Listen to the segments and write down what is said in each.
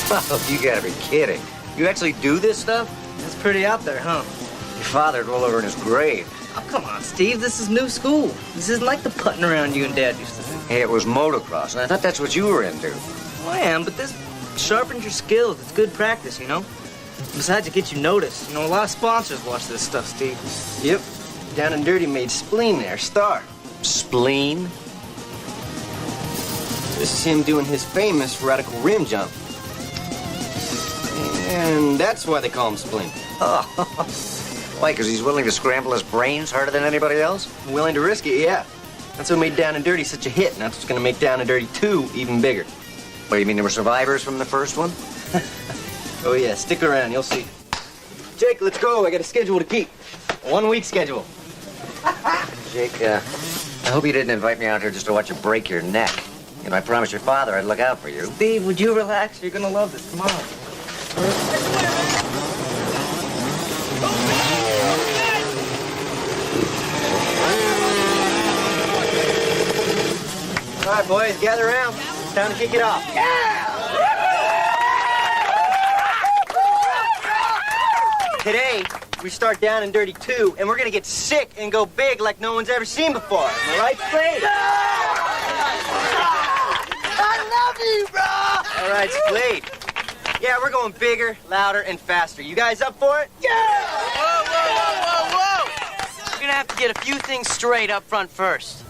Oh, you gotta be kidding. You actually do this stuff? That's pretty out there, huh? Your father'd roll over in his grave. Oh, come on, Steve. This is new school. This isn't like the putting around you and Dad used to do. Hey, it was motocross, and I thought that's what you were into. Well, I am, but this sharpens your skills. It's good practice, you know? Besides, it gets you noticed. You know, a lot of sponsors watch this stuff, Steve. Yep. Down and Dirty made Spleen their star. Spleen? This is him doing his famous radical rim jump. And that's why they call him Spleen. Oh. Why, because he's willing to scramble his brains harder than anybody else? Willing to risk it, yeah. That's what made Down and Dirty such a hit, and that's what's going to make Down and Dirty 2 even bigger. What, you mean there were survivors from the first one? Oh, yeah. Stick around. You'll see. Jake, let's go. I got a schedule to keep. A 1-week schedule. Jake, I hope you didn't invite me out here just to watch you break your neck. You know, I promised your father I'd look out for you. Steve, would you relax? You're gonna love this. Come on. All right, boys, gather around. It's time to kick it off. Today, we start Down and Dirty 2, and we're gonna get sick and go big like no one's ever seen before. Am I right, Spade? I love you, bro! All right, Spade. Yeah, we're going bigger, louder, and faster. You guys up for it? Yeah! Whoa, whoa, whoa, whoa, whoa! We're gonna have to get a few things straight up front first.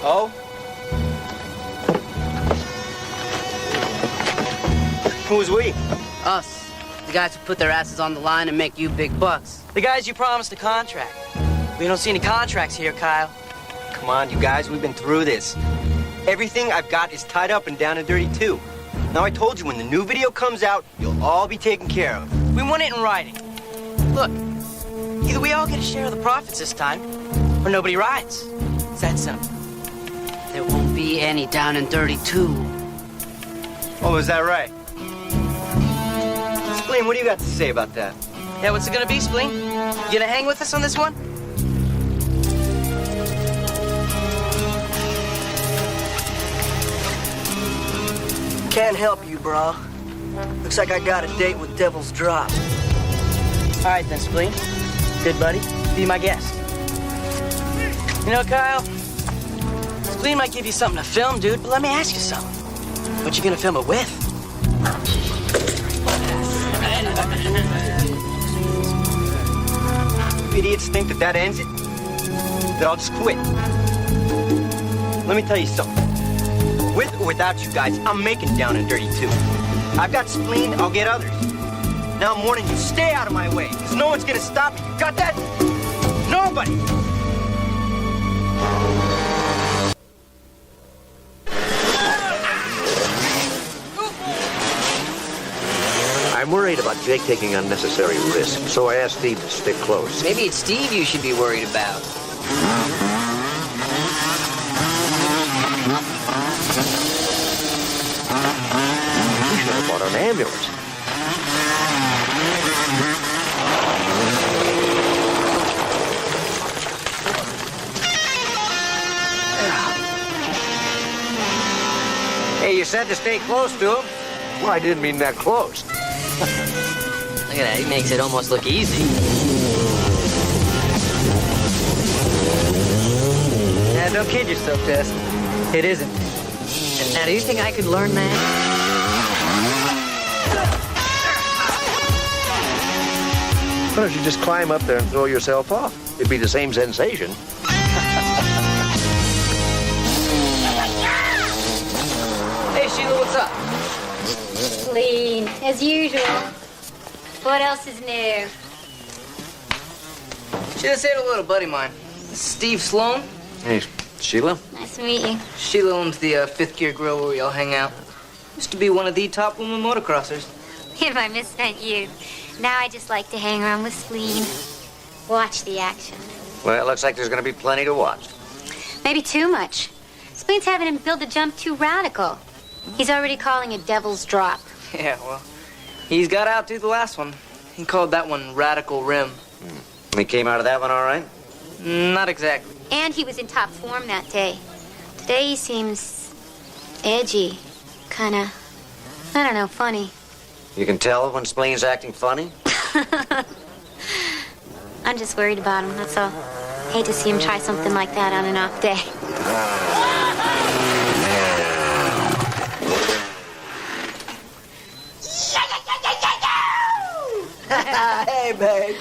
Oh? Who's we? Us. The guys who put their asses on the line and make you big bucks. The guys you promised a contract. We don't see any contracts here, Kyle. Come on, you guys, we've been through this. Everything I've got is tied up and Down and Dirty 2. Now, I told you, when the new video comes out, you'll all be taken care of. We want it in writing. Look, either we all get a share of the profits this time, or nobody rides. It's that simple. There won't be any Down and Dirty 2. Oh, is that right? Spleen, what do you got to say about that? Yeah, what's it gonna be, Spleen? You gonna hang with us on this one? Can't help you, bro. Looks like I got a date with Devil's Drop. All right, then, Spleen. Good buddy. Be my guest. You know, Kyle, Spleen might give you something to film, dude, but let me ask you something. What you gonna film it with? You idiots think that ends it? That I'll just quit. Let me tell you something. With or without you guys, I'm making Down and Dirty 2. I've got Spleen, I'll get others. Now I'm warning you, stay out of my way, because no one's gonna stop me. Got that? Nobody! I'm worried about Jake taking unnecessary risks, so I asked Steve to stick close. Maybe it's Steve you should be worried about. We should have bought an ambulance. Hey, you said to stay close to him? Well, I didn't mean that close. Look at that, he makes it almost look easy. Yeah, don't kid yourself, Tess. It isn't. Now, do you think I could learn that? Why don't you just climb up there and throw yourself off? It'd be the same sensation. Hey, Sheila, what's up? Clean, as usual. What else is new? Sheila, say to a little buddy of mine. Steve Sloan. Hey, Sheila? Nice to meet you. Sheila owns the Fifth Gear Grill where we all hang out. Used to be one of the top women motocrossers. If I misspent you. Now I just like to hang around with Spleen. Watch the action. Well, it looks like there's going to be plenty to watch. Maybe too much. Spleen's having him build a jump too radical. He's already calling it Devil's Drop. Yeah, well, he's got out through the last one. He called that one Radical Rim. He came out of that one all right? Not exactly. And he was in top form that day. Today he seems edgy, kinda I don't know, funny. You can tell when Spleen's acting funny? I'm just worried about him, that's all. Hate to see him try something like that on an off day. Hey, babe.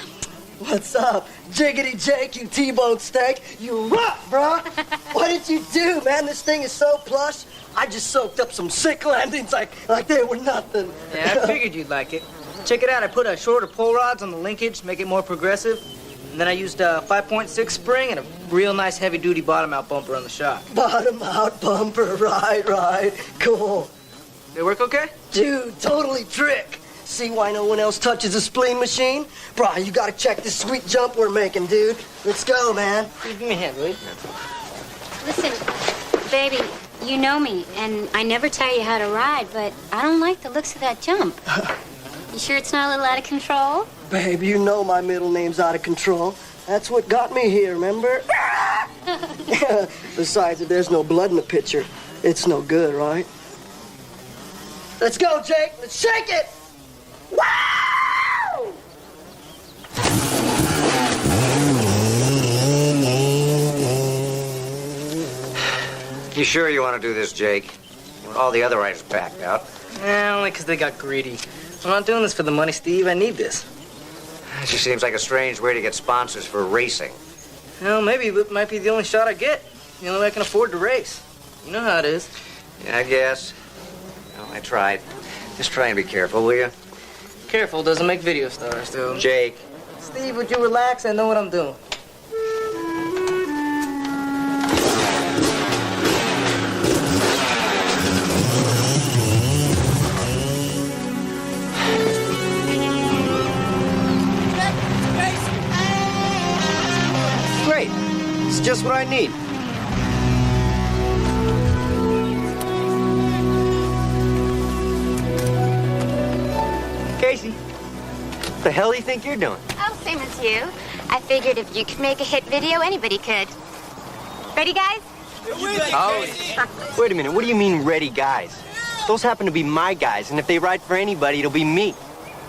What's up? Jiggity Jake, you T-bone steak. You rock, bro. What did you do, man? This thing is so plush. I just soaked up some sick landings like they were nothing. Yeah, I figured you'd like it. Check it out. I put a shorter pull rods on the linkage to make it more progressive. And then I used a 5.6 spring and a real nice heavy-duty bottom-out bumper on the shock. Bottom out bumper, right. Cool. They work okay? Dude, totally trick. See why no one else touches a spleen machine? Bro, you gotta check this sweet jump we're making, dude. Let's go, man. Give me a hand, will you? Listen, baby, you know me, and I never tell you how to ride, but I don't like the looks of that jump. You sure it's not a little out of control? Babe, you know my middle name's out of control. That's what got me here, remember? Besides, if there's no blood in the picture, it's no good, right? Let's go, Jake. Let's shake it! Wow! You sure you want to do this, Jake? When all the other riders backed out. Only because they got greedy. I'm not doing this for the money, Steve. I need this. It just seems like a strange way to get sponsors for racing. Well, maybe it might be the only shot I get. The only way I can afford to race. You know how it is. Yeah, I guess. Well, I tried. Just try and be careful, will you? Careful doesn't make video stars, dude. Jake. Steve, would you relax? I know what I'm doing. Great. It's just what I need. Casey, what the hell do you think you're doing? Oh, same as you. I figured if you could make a hit video, anybody could. Ready, guys? Oh, wait a minute. What do you mean, ready guys? Those happen to be my guys, and if they ride for anybody, it'll be me.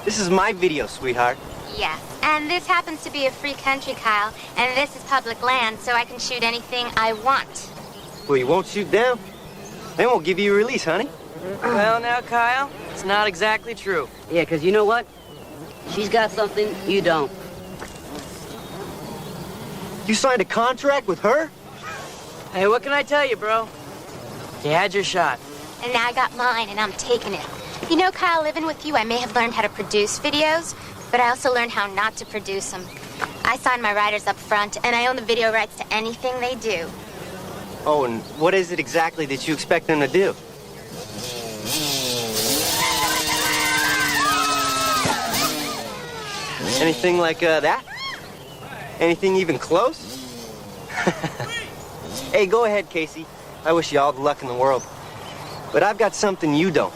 This is my video, sweetheart. Yeah. And this happens to be a free country, Kyle. And this is public land, so I can shoot anything I want. Well, you won't shoot them. They won't give you a release, honey. Well, now, Kyle, it's not exactly true. Yeah, because you know what? She's got something you don't. You signed a contract with her? Hey, what can I tell you, bro? You had your shot. And now I got mine, and I'm taking it. You know, Kyle, living with you, I may have learned how to produce videos, but I also learned how not to produce them. I sign my riders up front, and I own the video rights to anything they do. Oh, and what is it exactly that you expect them to do? Anything like that? Anything even close? Hey, go ahead, Casey. I wish you all the luck in the world. But I've got something you don't.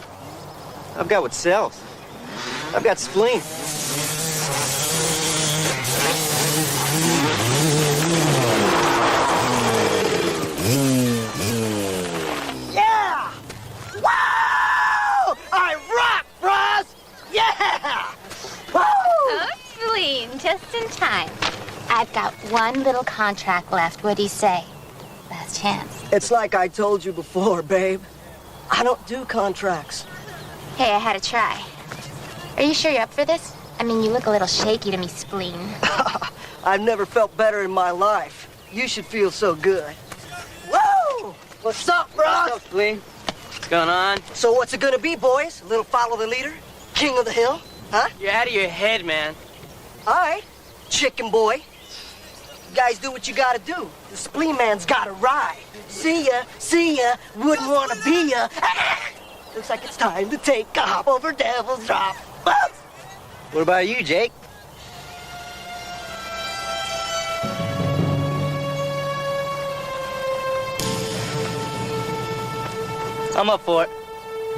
I've got what sells. I've got spleen. Yeah! Wow! I rock, bros! Yeah! Woo! Oh, Spleen, just in time. I've got one little contract left. What do you say? Last chance. It's like I told you before, babe. I don't do contracts. Hey, I had to try. Are you sure you're up for this? I mean, you look a little shaky to me, Spleen. I've never felt better in my life. You should feel so good. Woo! What's up, bro? What's up, Spleen? What's going on? So what's it gonna be, boys? A little follow the leader? King of the hill? Huh? You're out of your head, man. All right, chicken boy. You guys do what you gotta do. The spleen man's gotta ride. See ya, wouldn't wanna be ya. Looks like it's time to take off over Devil's Drop. What about you, Jake? I'm up for it.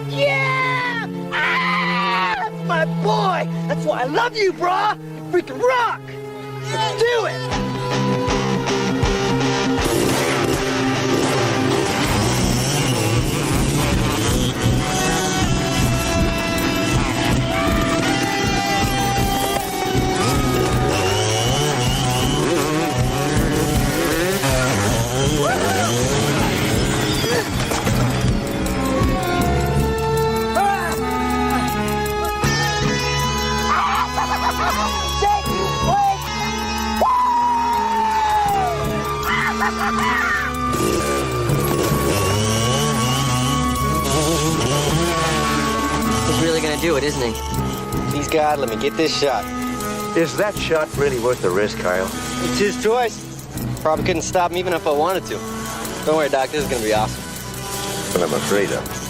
Yeah! Ah, that's my boy! That's why I love you, brah! You freaking rock! Let's do it! He's really gonna do it, isn't he? Please, God, let me get this shot. Is that shot really worth the risk, Kyle? It's his choice. Probably couldn't stop me even if I wanted to. Don't worry, Doc. This is gonna be awesome. But I'm afraid of.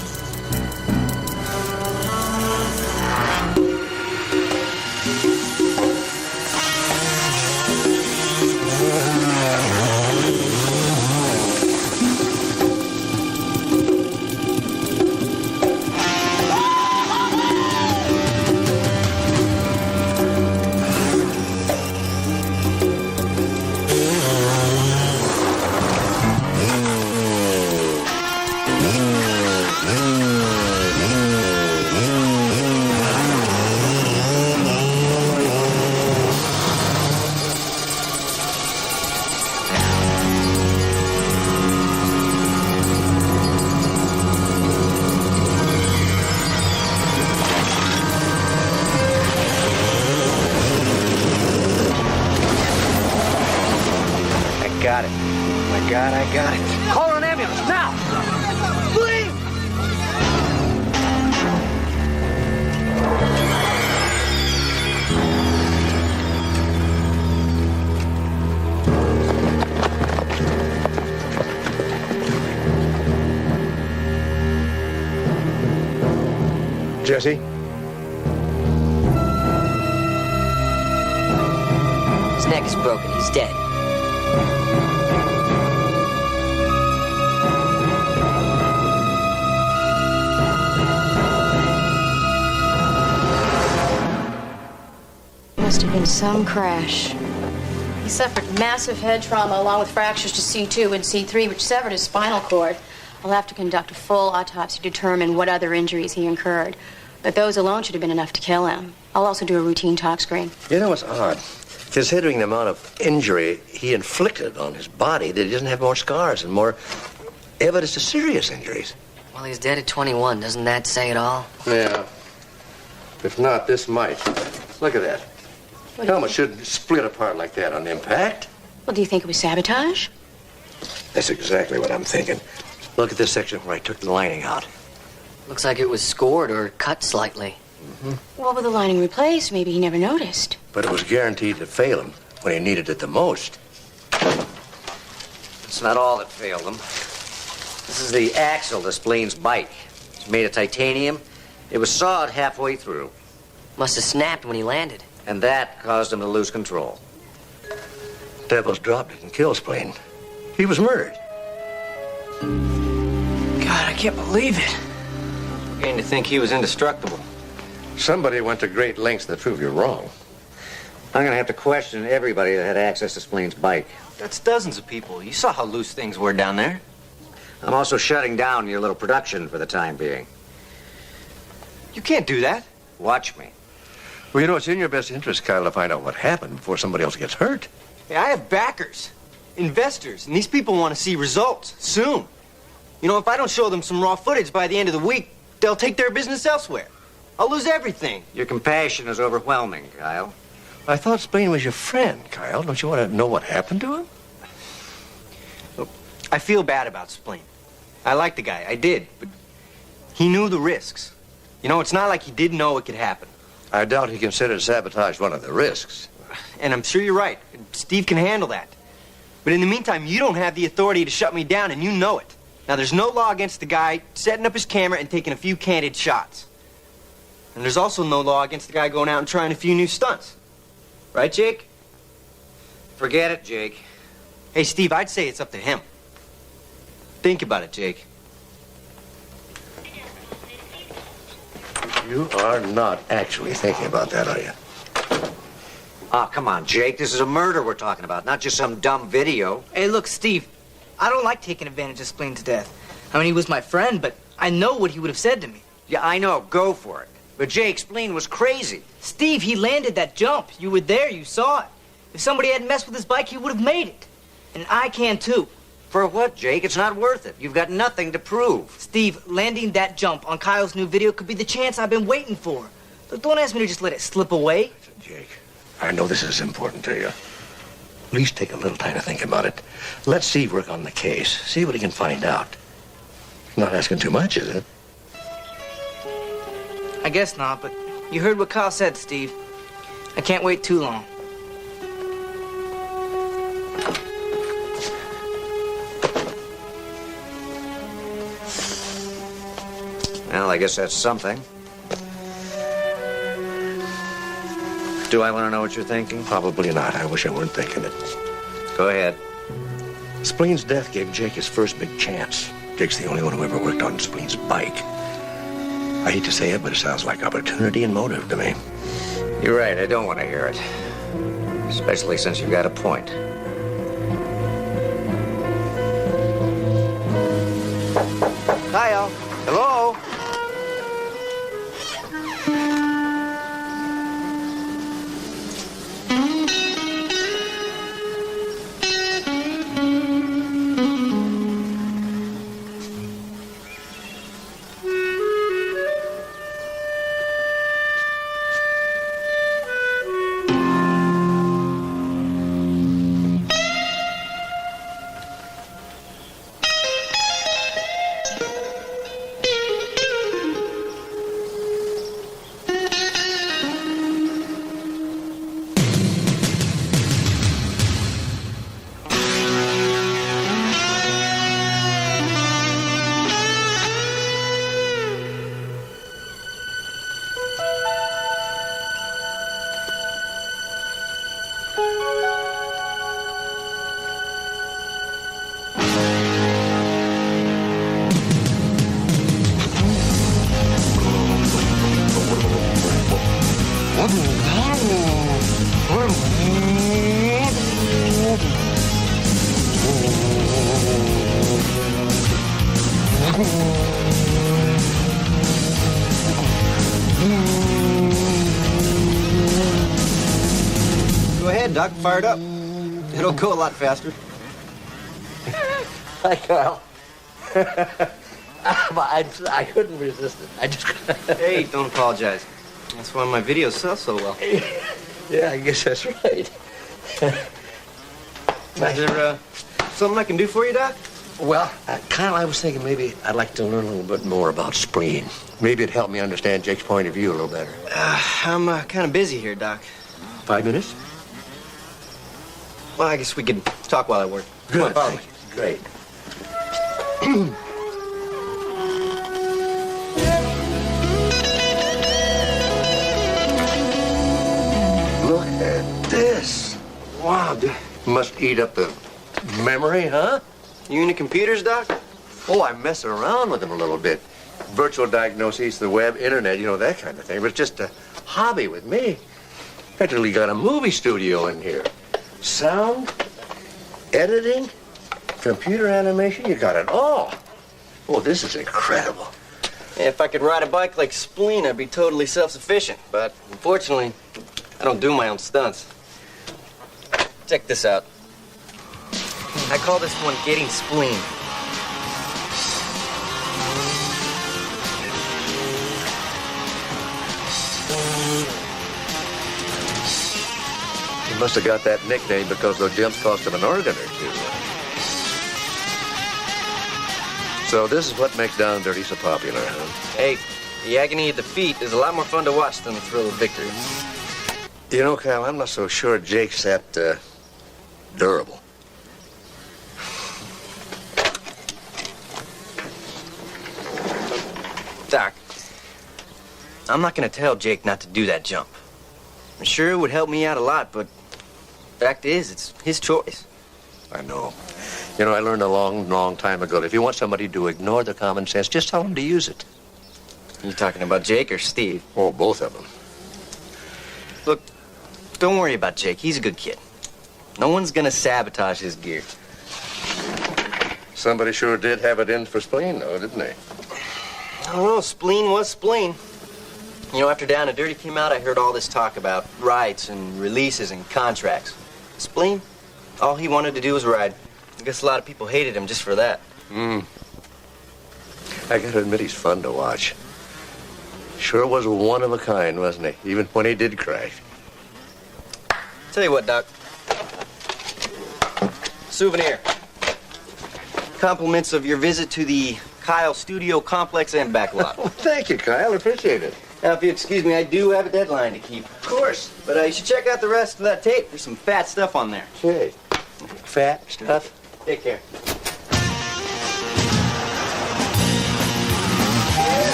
Got it. My God, I got it. Call an ambulance, now! Please! Jesse? His neck is broken. He's dead. Must have been some crash. He suffered massive head trauma along with fractures to C2 and C3, which severed his spinal cord. I'll have to conduct a full autopsy to determine what other injuries he incurred. But those alone should have been enough to kill him. I'll also do a routine tox screen. You know what's odd? Considering the amount of injury he inflicted on his body, that he doesn't have more scars and more evidence of serious injuries. Well, he's dead at 21. Doesn't that say it all? Yeah. If not, this might. Look at that. Helmet shouldn't split apart like that on impact. Well, do you think it was sabotage? That's exactly what I'm thinking. Look at this section where I took the lining out. Looks like it was scored or cut slightly. Well, with the lining replaced, maybe he never noticed. But it was guaranteed to fail him when he needed it the most. It's not all that failed him. This is the axle to Spleen's bike. It's made of titanium. It was sawed halfway through. Must have snapped when he landed. And that caused him to lose control. Devil's drop didn't kill Spleen. He was murdered. God, I can't believe it. I'm beginning to think he was indestructible. Somebody went to great lengths to prove you wrong. I'm gonna have to question everybody that had access to Spleen's bike. That's dozens of people. You saw how loose things were down there. I'm also shutting down your little production for the time being. You can't do that. Watch me. Well, you know, it's in your best interest, Kyle, to find out what happened before somebody else gets hurt. Hey, I have backers, investors, and these people want to see results soon. You know, if I don't show them some raw footage by the end of the week, they'll take their business elsewhere. I'll lose everything. Your compassion is overwhelming, Kyle. I thought Spleen was your friend, Kyle. Don't you want to know what happened to him? Look, I feel bad about Spleen. I like the guy, I did, but he knew the risks. You know, it's not like he didn't know it could happen. I doubt he considered sabotage one of the risks. And I'm sure you're right. Steve can handle that. But in the meantime, you don't have the authority to shut me down, and you know it. Now, there's no law against the guy setting up his camera and taking a few candid shots. And there's also no law against the guy going out and trying a few new stunts. Right, Jake? Forget it, Jake. Hey, Steve, I'd say it's up to him. Think about it, Jake. You are not actually thinking about that, are you? Oh, come on, Jake. This is a murder we're talking about, not just some dumb video. Hey, look, Steve, I don't like taking advantage of Spleen to death. I mean, he was my friend, but I know what he would have said to me. Yeah, I know. Go for it. But Jake, Spleen was crazy. Steve, he landed that jump. You were there. You saw it. If somebody hadn't messed with his bike, he would have made it. And I can, too. For what, Jake? It's not worth it. You've got nothing to prove. Steve, landing that jump on Kyle's new video could be the chance I've been waiting for. Look, don't ask me to just let it slip away. Jake, I know this is important to you. At least take a little time to think about it. Let Steve work on the case. See what he can find out. Not asking too much, is it? I guess not, but you heard what Kyle said, Steve. I can't wait too long. Well, I guess that's something. Do I want to know what you're thinking? Probably not. I wish I weren't thinking it. Go ahead. Spleen's death gave Jake his first big chance. Jake's the only one who ever worked on Spleen's bike. I hate to say it, but it sounds like opportunity and motive to me. You're right, I don't want to hear it. Especially since you've got a point. Kyle, hello? Go ahead, Doc. Fire it up. It'll go a lot faster. Hi, Kyle. I couldn't resist it. I just... Hey, don't apologize. That's why my videos sell so well. Yeah, I guess that's right. Is there something I can do for you, Doc? Well, Kyle, I was thinking maybe I'd like to learn a little bit more about Spleen. Maybe it'd help me understand Jake's point of view a little better. I'm kind of busy here, Doc. 5 minutes? Well, I guess we could talk while I work. Come on, Good. follow me. Great. Look at this. Wow, must eat up the memory, huh? You into computers, Doc? Oh, I mess around with them a little bit. Virtual diagnoses, the web, internet, you know, that kind of thing. But it's just a hobby with me. Practically got a movie studio in here. Sound, editing, computer animation, you got it all. Oh, this is incredible. If I could ride a bike like Spleen, I'd be totally self-sufficient. But unfortunately, I don't do my own stunts. Check this out. I call this one Getting Spleen. He must have got that nickname because those jumps cost him an organ or two. So this is what makes Down and Dirty so popular, huh? Hey, the agony of defeat is a lot more fun to watch than the thrill of victory. You know, Kyle, I'm not so sure Jake's that, durable. Doc, I'm not gonna tell Jake not to do that jump. I'm sure it would help me out a lot, but fact is, it's his choice. I know. You know, I learned a long, long time ago that if you want somebody to ignore their common sense, just tell them to use it. You talking about Jake or Steve? Oh, both of them. Look, don't worry about Jake. He's a good kid. No one's gonna sabotage his gear. Somebody sure did have it in for Spleen, though, didn't they? I don't know. Spleen was Spleen. You know, after Down and Dirty came out, I heard all this talk about rights and releases and contracts. Spleen, all he wanted to do was ride. I guess a lot of people hated him just for that. I gotta admit, he's fun to watch. Sure was one of a kind, wasn't he? Even when he did crash. Tell you what, Doc. Souvenir. Compliments of your visit to the Kyle Studio Complex and Backlot. Well, thank you, Kyle. Appreciate it. Now, if you excuse me, I do have a deadline to keep. Of course. But you should check out the rest of that tape. There's some fat stuff on there. Okay. Fat stuff. Take care.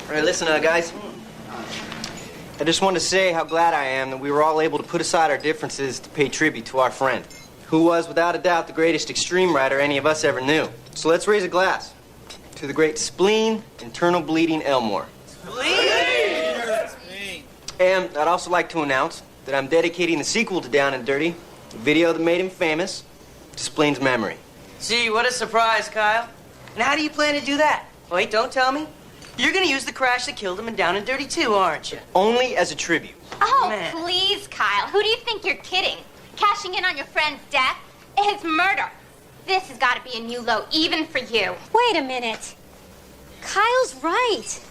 All right, listen, guys. I just wanted to say how glad I am that we were all able to put aside our differences to pay tribute to our friend, who was, without a doubt, the greatest extreme rider any of us ever knew. So let's raise a glass to the great spleen, internal bleeding Elmore. And I'd also like to announce that I'm dedicating the sequel to Down and Dirty, the video that made him famous, to Spleen's memory. Gee, what a surprise, Kyle. And how do you plan to do that? Wait, don't tell me. You're gonna use the crash that killed him in Down and Dirty too, aren't you? Only as a tribute. Oh, Man. please, Kyle. Who do you think you're kidding? Cashing in on your friend's death is murder. This has got to be a new low, even for you. Wait a minute. Kyle's right.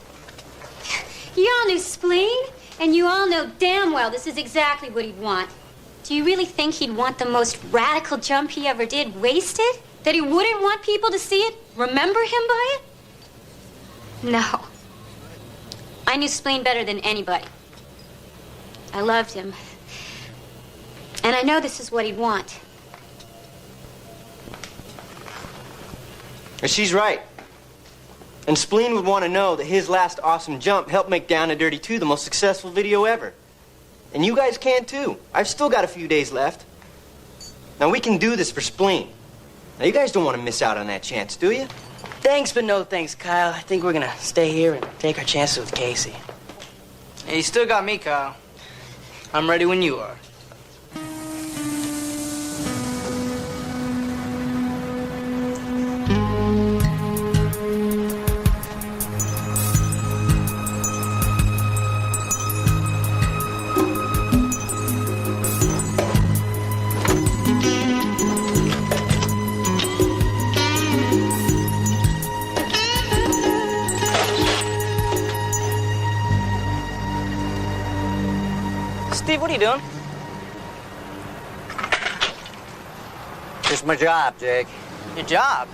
You all knew Spleen, and you all know damn well this is exactly what he'd want. Do you really think he'd want the most radical jump he ever did wasted? That he wouldn't want people to see it, remember him by it? No. I knew Spleen better than anybody. I loved him. And I know this is what he'd want. And she's right. And Spleen would want to know that his last awesome jump helped make Down and Dirty 2 the most successful video ever. And you guys can too. I've still got a few days left. Now we can do this for Spleen. Now you guys don't want to miss out on that chance, do you? Thanks, but no thanks, Kyle. I think we're gonna stay here and take our chances with Casey. Hey, you still got me, Kyle. I'm ready when you are. Steve, what are you doing? Just my job, Jake. Your job?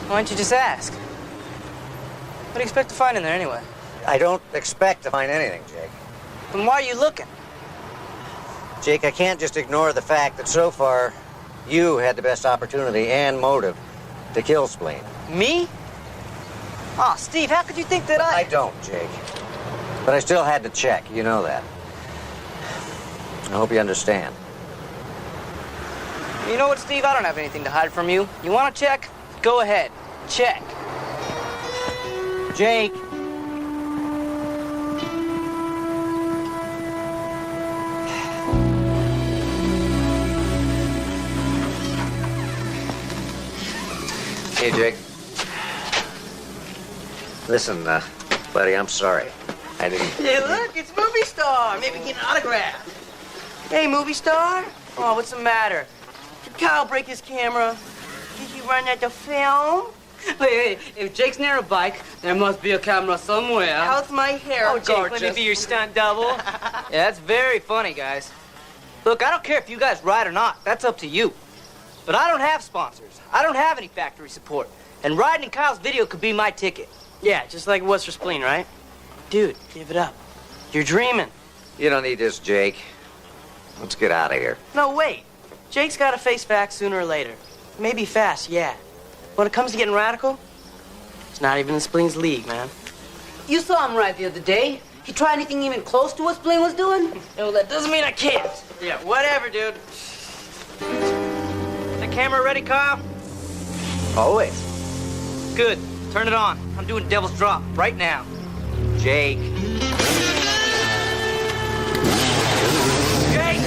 Why don't you just ask? What do you expect to find in there anyway? I don't expect to find anything, Jake. Then why are you looking? Jake, I can't just ignore the fact that so far you had the best opportunity and motive to kill Spleen. Me? Oh, Steve, how could you think that I don't, Jake. But I still had to check. You know that. I hope you understand. You know what, Steve? I don't have anything to hide from you. You want to check? Go ahead. Check. Jake. Hey, Jake. Listen, buddy, I'm sorry. I didn't... Hey, look, it's Movie Star. Maybe get an autograph. Hey, Movie Star. Oh, what's the matter? Did Kyle break his camera? Did you run out of film? Hey, if Jake's near a bike, there must be a camera somewhere. How's my hair? Oh, Jake, let me be your stunt double. Yeah, that's very funny, guys. Look, I don't care if you guys ride or not. That's up to you. But I don't have sponsors. I don't have any factory support. And riding in Kyle's video could be my ticket. Yeah, just like it was for Spleen, right? Dude, give it up. You're dreaming. You don't need this, Jake. Let's get out of here. No, wait. Jake's got to face facts sooner or later. Maybe fast, yeah. When it comes to getting radical, it's not even in Spleen's league, man. You saw him right the other day. He tried anything even close to what Spleen was doing? No, that doesn't mean I can't. Yeah, whatever, dude. The camera ready, Kyle? Always. Good. Turn it on. I'm doing Devil's Drop right now. Jake. Jake!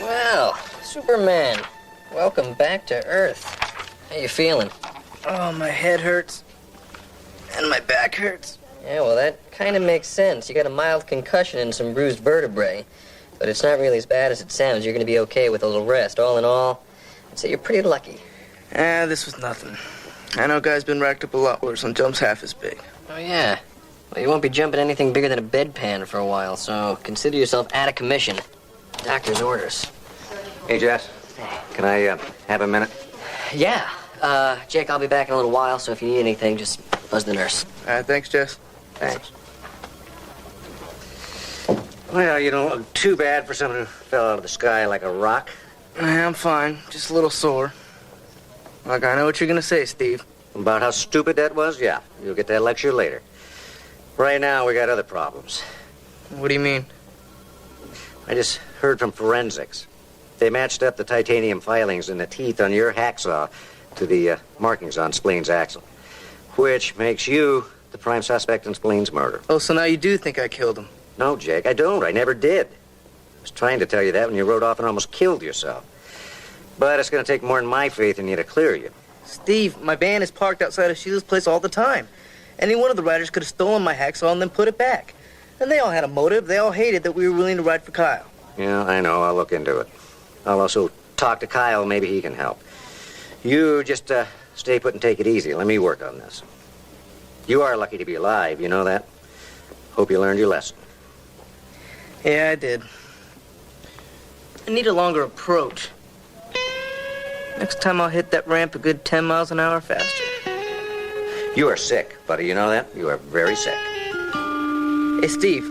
Well, Superman, welcome back to Earth. How you feeling? Oh, my head hurts. And my back hurts. Yeah, well, that kind of makes sense. You got a mild concussion and some bruised vertebrae. But it's not really as bad as it sounds. You're going to be okay with a little rest. All in all, I'd say you're pretty lucky. This was nothing. I know guys been racked up a lot worse on jumps half as big. Oh, yeah. Well, you won't be jumping anything bigger than a bedpan for a while, so consider yourself out of commission. Doctor's orders. Hey, Jess. Can I have a minute? Yeah. Jake, I'll be back in a little while, so if you need anything, just buzz the nurse. All right, thanks, Jess. Thanks. Well, you don't look too bad for someone who fell out of the sky like a rock. I'm fine. Just a little sore. Look, I know what you're gonna say, Steve. About how stupid that was? Yeah, you'll get that lecture later. Right now, we got other problems. What do you mean? I just heard from forensics. They matched up the titanium filings in the teeth on your hacksaw to the markings on Spleen's axle, which makes you the prime suspect in Spleen's murder. Oh, so now you do think I killed him? No, Jake, I don't. I never did. I was trying to tell you that when you rode off and almost killed yourself. But it's going to take more than my faith in you to clear you. Steve, my van is parked outside of Sheila's place all the time. Any one of the riders could have stolen my hacksaw and then put it back. And they all had a motive. They all hated that we were willing to ride for Kyle. Yeah, I know. I'll look into it. I'll also talk to Kyle. Maybe he can help. You just stay put and take it easy. Let me work on this. You are lucky to be alive. You know that? Hope you learned your lesson. Yeah, I did. I need a longer approach. Next time I'll hit that ramp a good 10 miles an hour faster. You are sick, buddy. You know that? You are very sick. Hey, Steve.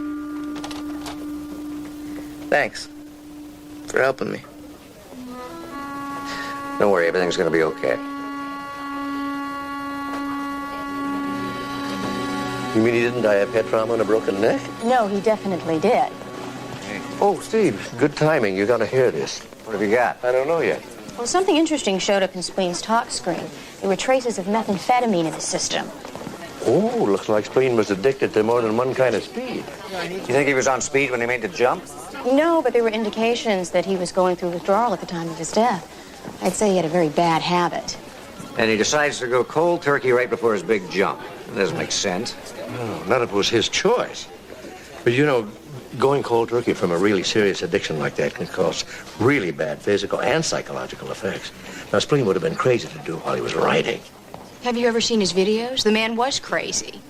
Thanks for helping me. Don't worry. Everything's going to be okay. You mean he didn't die of head trauma and a broken neck? No, he definitely did. Oh, Steve, good timing. You got to hear this. What have you got? I don't know yet. Well, something interesting showed up in Spleen's talk screen. There were traces of methamphetamine in the system. Oh, looks like Spleen was addicted to more than one kind of speed. You think he was on speed when he made the jump? No, but there were indications that he was going through withdrawal at the time of his death. I'd say he had a very bad habit. And he decides to go cold turkey right before his big jump. That doesn't make sense. No, none of it was his choice. But you know, going cold turkey from a really serious addiction like that can cause really bad physical and psychological effects. Now, Spleen would have been crazy to do while he was riding. Have you ever seen his videos? The man was crazy.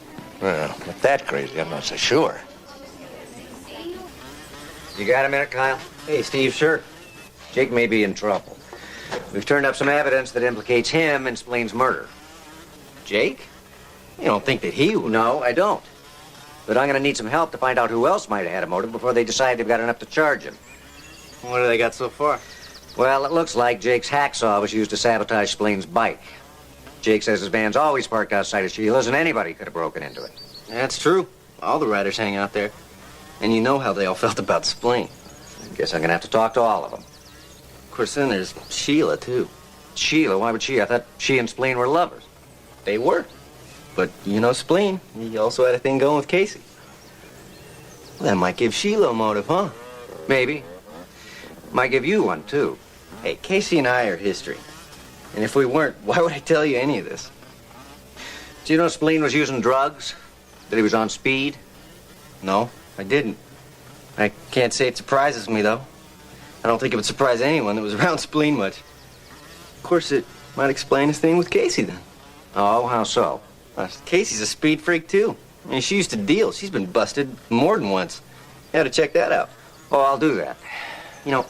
Well, not that crazy, I'm not so sure. You got a minute, Kyle? Hey, Steve, sure. Jake may be in trouble. We've turned up some evidence that implicates him in Spleen's murder. Jake? You don't think that he would? No, I don't. But I'm going to need some help to find out who else might have had a motive before they decide they've got enough to charge him. What have they got so far? Well, it looks like Jake's hacksaw was used to sabotage Spleen's bike. Jake says his van's always parked outside of Sheila's, and anybody could have broken into it. That's true. All the riders hang out there. And you know how they all felt about Spleen. I guess I'm going to have to talk to all of them. Of course, then there's Sheila, too. Sheila? Why would she? I thought she and Spleen were lovers. They were. But you know Spleen, he also had a thing going with Casey. Well, that might give Sheila a motive, huh? Maybe. Might give you one, too. Hey, Casey and I are history. And if we weren't, why would I tell you any of this? Do you know Spleen was using drugs? That he was on speed? No, I didn't. I can't say it surprises me, though. I don't think it would surprise anyone that was around Spleen much. Of course, it might explain his thing with Casey, then. Oh, how so? Casey's a speed freak, too. I mean, she used to deal. She's been busted more than once. You ought to check that out. Oh, I'll do that. You know,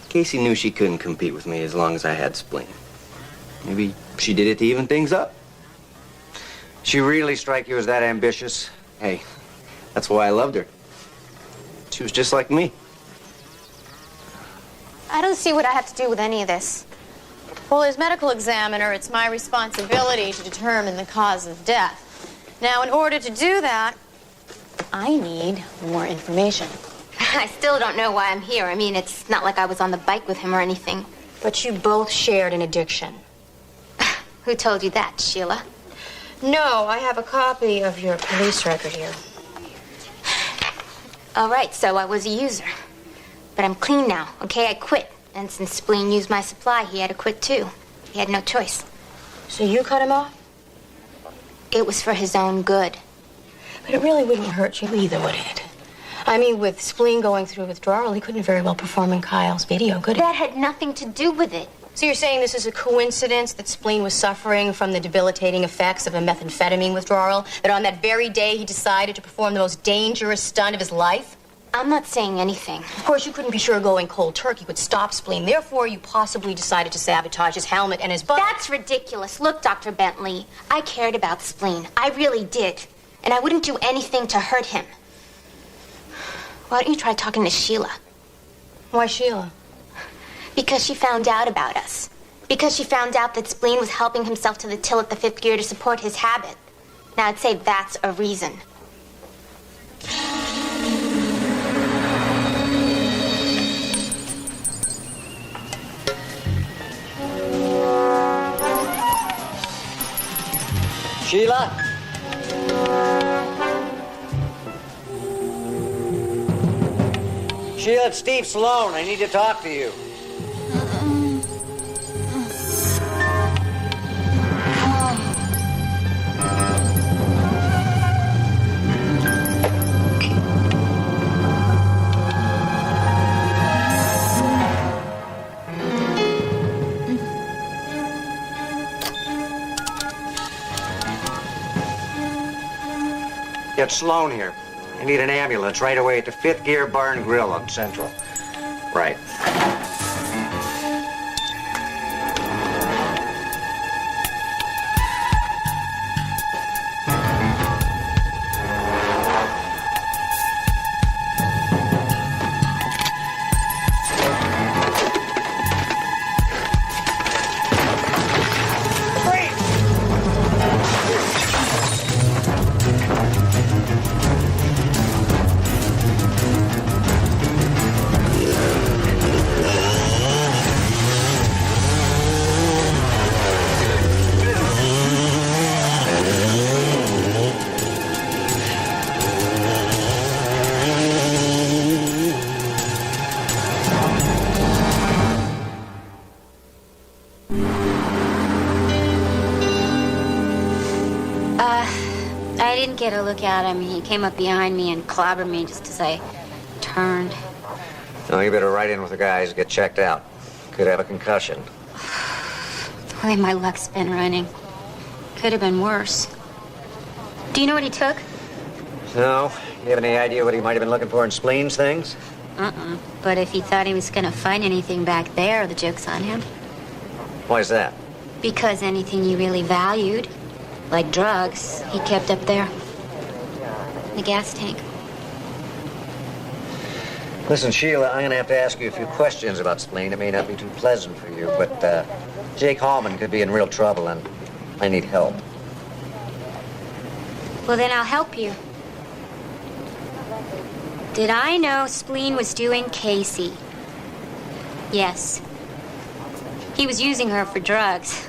Casey knew she couldn't compete with me as long as I had Spleen. Maybe she did it to even things up. She really strike you as that ambitious? Hey, that's why I loved her. She was just like me. I don't see what I have to do with any of this. Well, as medical examiner, it's my responsibility to determine the cause of death. Now, in order to do that, I need more information. I still don't know why I'm here. I mean, it's not like I was on the bike with him or anything. But you both shared an addiction. Who told you that, Sheila? No, I have a copy of your police record here. All right, so I was a user. But I'm clean now, okay? I quit. And since Spleen used my supply, he had to quit too. He had no choice. So you cut him off? It was for his own good. But it really wouldn't hurt you either, would it? I mean, with Spleen going through withdrawal, he couldn't very well perform in Kyle's video, could he? That had nothing to do with it. So you're saying this is a coincidence that Spleen was suffering from the debilitating effects of a methamphetamine withdrawal? That on that very day he decided to perform the most dangerous stunt of his life? I'm not saying anything. Of course, you couldn't be sure going cold turkey would stop Spleen. Therefore, you possibly decided to sabotage his helmet and his butt. That's ridiculous. Look, Dr. Bentley, I cared about Spleen. I really did. And I wouldn't do anything to hurt him. Why don't you try talking to Sheila? Why Sheila? Because she found out about us. Because she found out that Spleen was helping himself to the till at the 5th gear to support his habit. Now, I'd say that's a reason. Sheila? Sheila, it's Steve Sloan. I need to talk to you. Get Sloan here. I need an ambulance right away at the 5th Gear Bar and Grill on Central. Right. I didn't get a look at him. He came up behind me and clobbered me just as I turned. No, you better ride in with the guys, get checked out. Could have a concussion. The way my luck's been running. Could have been worse. Do you know what he took? No? You have any idea what he might have been looking for in Spleen's things? But if he thought he was gonna find anything back there, the joke's on him. Why is that? Because anything he really valued, like drugs, he kept up there. The gas tank. Listen, Sheila, I'm going to have to ask you a few questions about Spleen. It may not be too pleasant for you, but Jake Hallman could be in real trouble, and I need help. Well, then I'll help you. Did I know Spleen was doing Casey? Yes. He was using her for drugs.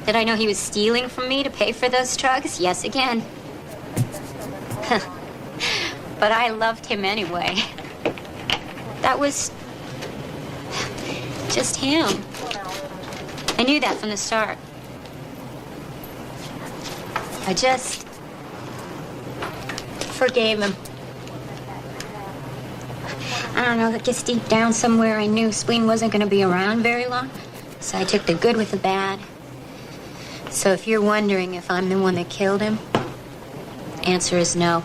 Did I know he was stealing from me to pay for those drugs? Yes, again. But I loved him anyway. That was just him. I knew that from the start. I just forgave him. I don't know, I guess deep down somewhere I knew Spleen wasn't going to be around very long. So I took the good with the bad. So if you're wondering if I'm the one that killed him, answer is no.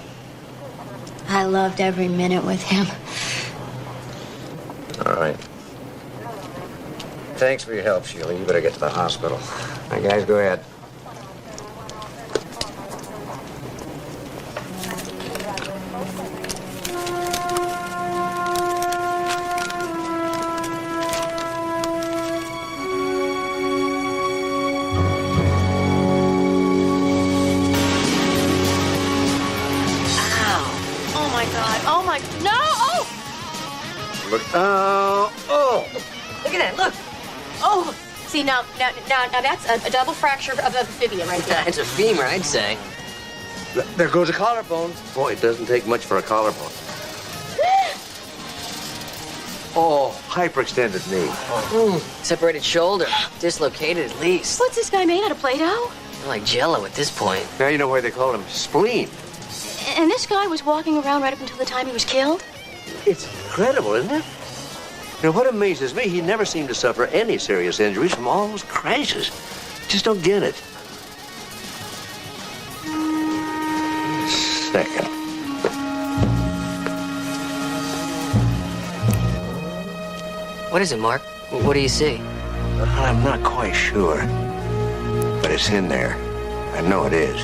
I loved every minute with him. All right. Thanks for your help, Sheila. You better get to the hospital. All right, guys, go ahead. Oh my God! Oh my! No! Oh! Look at that, look. Oh, see, now that's a double fracture of the fibula right there. It's a femur, I'd say. There goes a collarbone. Boy, it doesn't take much for a collarbone. Oh, hyperextended knee. Separated shoulder. Dislocated at least. What's this guy made out of Play-Doh? Like Jell-O at this point. Now you know why they call him spleen. And this guy was walking around right up until the time he was killed? It's incredible, isn't it? You know, what amazes me, he never seemed to suffer any serious injuries from all those crashes. Just don't get it. Second. What is it, Mark? What do you see? I'm not quite sure, but it's in there. I know it is.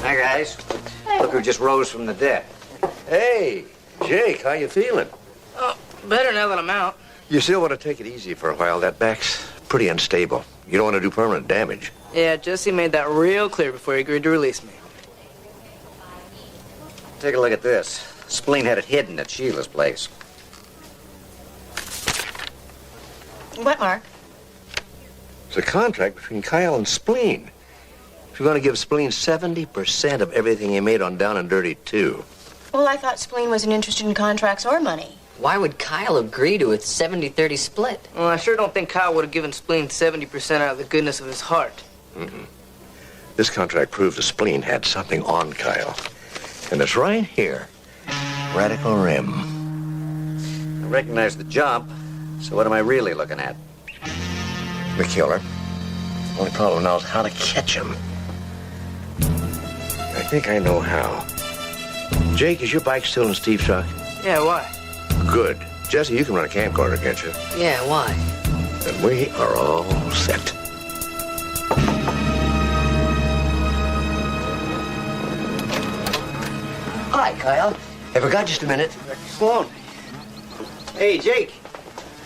Hi, guys. Look who just rose from the dead. Hey, Jake, how you feeling? Oh, better now that I'm out. You still want to take it easy for a while. That back's pretty unstable. You don't want to do permanent damage. Yeah, Jesse made that real clear before he agreed to release me. Take a look at this. Spleen had it hidden at Sheila's place. What, Mark? It's a contract between Kyle and Spleen. We're going to give Spleen 70% of everything he made on Down and Dirty 2. Well, I thought Spleen wasn't interested in contracts or money. Why would Kyle agree to a 70-30 split? Well, I sure don't think Kyle would have given Spleen 70% out of the goodness of his heart. This contract proved that Spleen had something on Kyle. And it's right here. Radical Rim. I recognize the jump, so what am I really looking at? The killer. Only problem now is how to catch him. I think I know how. Jake, is your bike still in Steve's truck? Yeah, why? Good. Jesse, you can run a camcorder, can't you? Yeah, why? Then we are all set. Hi, Kyle. Have I got just a minute? Sloan. Hey, Jake.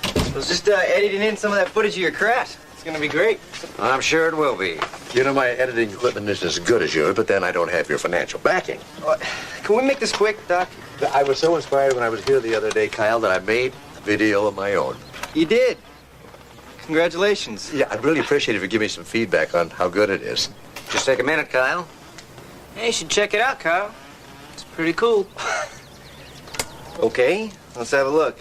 I was just editing in some of that footage of your crash. It's gonna be great. I'm sure it will be. You know, my editing equipment isn't as good as yours, but then I don't have your financial backing. Can we make this quick, Doc? I was so inspired when I was here the other day, Kyle, that I made a video of my own. You did. Congratulations. Yeah, I'd really appreciate it if you give me some feedback on how good it is. Just take a minute, Kyle. Hey, you should check it out, Kyle. It's pretty cool. Okay, let's have a look.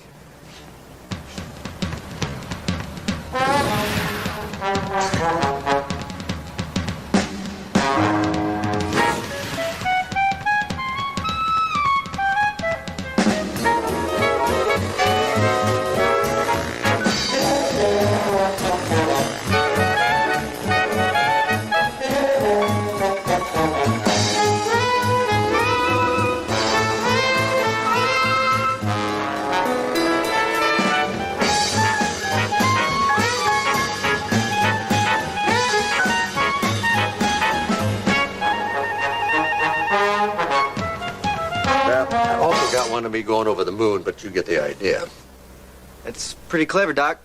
One of me going over the moon, but you get the idea. That's pretty clever, Doc.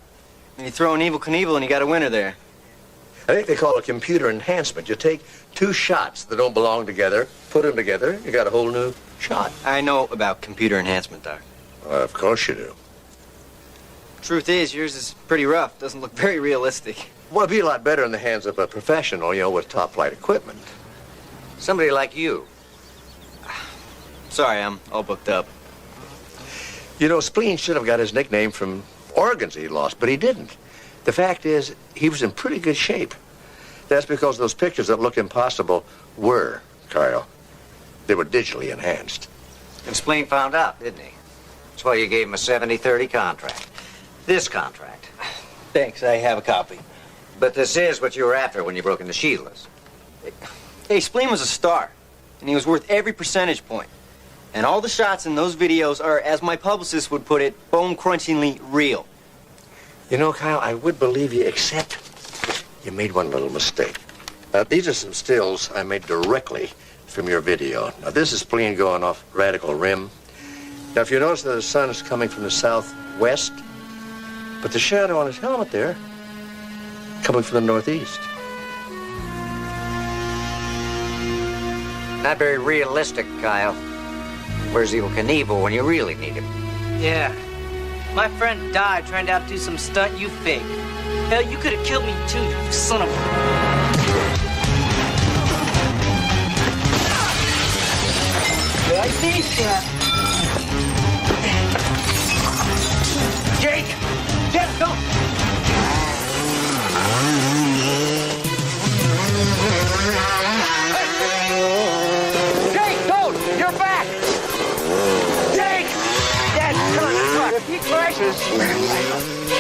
When you throw an Evel Knievel and you got a winner there. I think they call it computer enhancement. You take two shots that don't belong together, put them together, you got a whole new shot. I know about computer enhancement, Doc. Of course you do. Truth is, yours is pretty rough. Doesn't look very realistic. Well, it'd be a lot better in the hands of a professional, you know, with top-flight equipment. Somebody like you. Sorry, I'm all booked up. You know, Spleen should have got his nickname from organs he lost, but he didn't. The fact is, he was in pretty good shape. That's because those pictures that looked impossible were, Kyle. They were digitally enhanced. And Spleen found out, didn't he? That's why you gave him a 70-30 contract. This contract. Thanks, I have a copy. But this is what you were after when you broke into Sheila's. Hey, Spleen was a star, and he was worth every percentage point. And all the shots in those videos are, as my publicist would put it, bone-crunchingly real. You know, Kyle, I would believe you, except you made one little mistake. These are some stills I made directly from your video. Now, this is Spleen going off Radical Rim. Now, if you notice that the sun is coming from the southwest, but the shadow on his helmet there, coming from the northeast. Not very realistic, Kyle. Where's Evel Knievel when you really need him? Yeah. My friend died trying to outdo some stunt you faked. Hell, you could have killed me too, you son of a... Jake! Jeff, go! Jake, don't! You're back! Jake! Dad, come on, come on. If he crashes...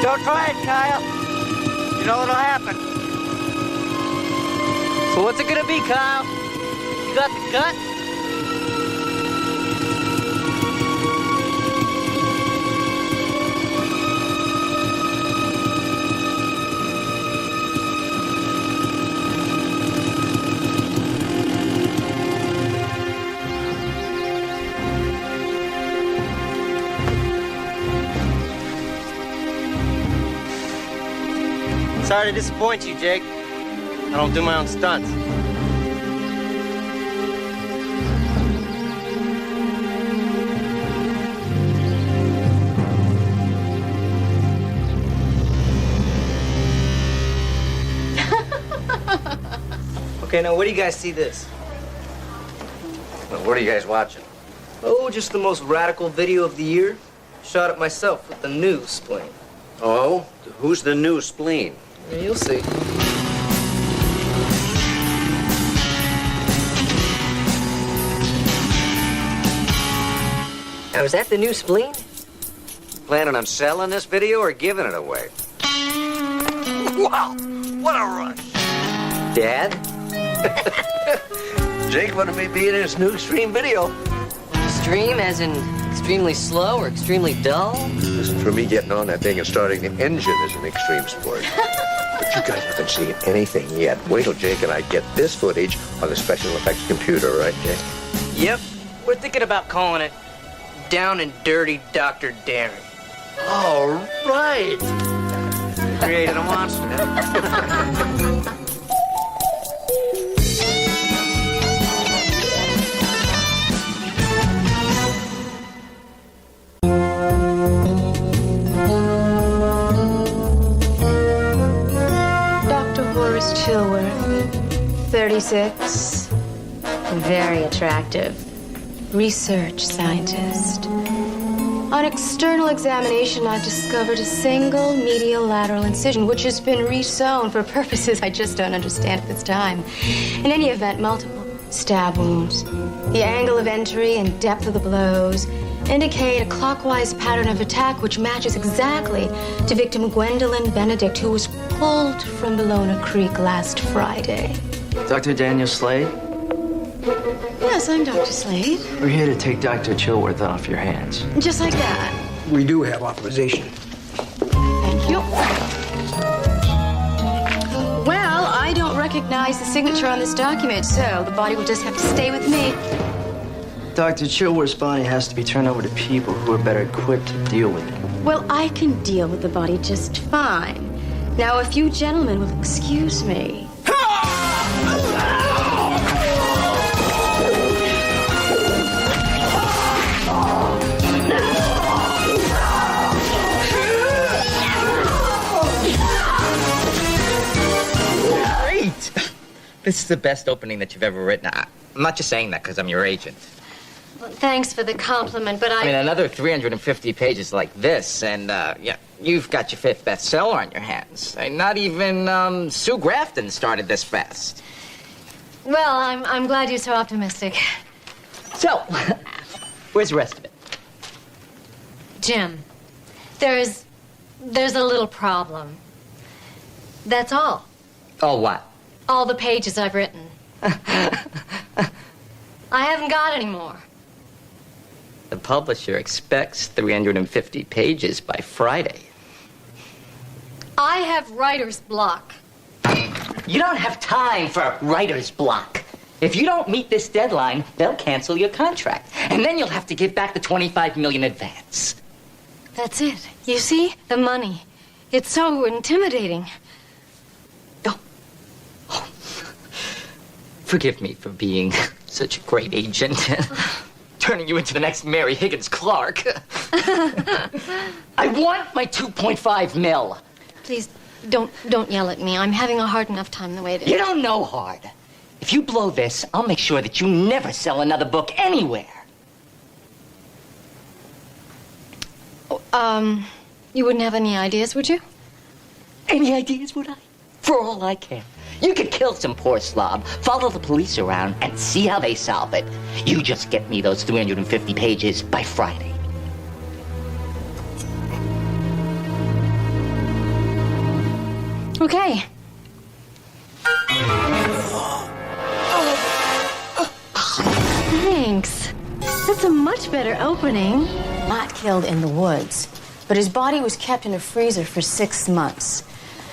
Don't try it, Kyle. You know what'll happen. So what's it gonna be, Kyle? You got the cut? Sorry to disappoint you, Jake. I don't do my own stunts. Okay, now where do you guys see this? Well, what are you guys watching? Oh, just the most radical video of the year. Shot it myself with the new spleen. Oh? Who's the new spleen? Yeah, you'll see. Now, is that the new spleen? Planning on selling this video or giving it away? Wow, what a rush. Dad? Jake wanted me to be in his new Extreme video. Extreme as in extremely slow or extremely dull? Listen, for me getting on that thing and starting the engine is an extreme sport. But you guys haven't seen anything yet. Wait till Jake and I get this footage on the special effects computer, right, Jake? Yep. We're thinking about calling it Down and Dirty Dr. Darren. All right. Created a monster. Chilworth, 36, very attractive, research scientist. On external examination, I've discovered a single medial lateral incision, which has been resewn for purposes I just don't understand at this time. In any event, multiple stab wounds. The angle of entry and depth of the blows indicate a clockwise pattern of attack which matches exactly to victim Gwendolyn Benedict, who was pulled from Bellona Creek last Friday. Dr. Daniel Slade, Yes, I'm Dr. Slade. we're here to take Dr. Chilworth off your hands. Just like that. We do have authorization. Thank you. Well, I don't recognize the signature on this document, so the body will just have to stay with me. Dr. Chilworth's body has to be turned over to people who are better equipped to deal with it. Well, I can deal with the body just fine. Now, if you gentlemen will excuse me. This is the best opening that you've ever written. I'm not just saying that because I'm your agent. Well, thanks for the compliment, but I mean, another 350 pages like this, and, yeah, you've got your 5th bestseller on your hands. Not even, Sue Grafton started this fast. Well, I'm glad you're so optimistic. So, where's the rest of it? Jim, there's a little problem. That's all. Oh, what? All the pages I've written. I haven't got any more. The publisher expects 350 pages by Friday. I have writer's block. You don't have time for a writer's block. If you don't meet this deadline, they'll cancel your contract. And then you'll have to give back the $25 million advance. That's it. You see? The money. It's so intimidating. Forgive me for being such a great agent. Turning you into the next Mary Higgins Clark. I want my 2.5 mil. Please, don't yell at me. I'm having a hard enough time the way it is. You don't know hard. If you blow this, I'll make sure that you never sell another book anywhere. You wouldn't have any ideas, would you? Any ideas, would I? For all I care. You could kill some poor slob, follow the police around, and see how they solve it. You just get me those 350 pages by Friday. Okay. Thanks. That's a much better opening. Not killed in the woods, but his body was kept in a freezer for 6 months.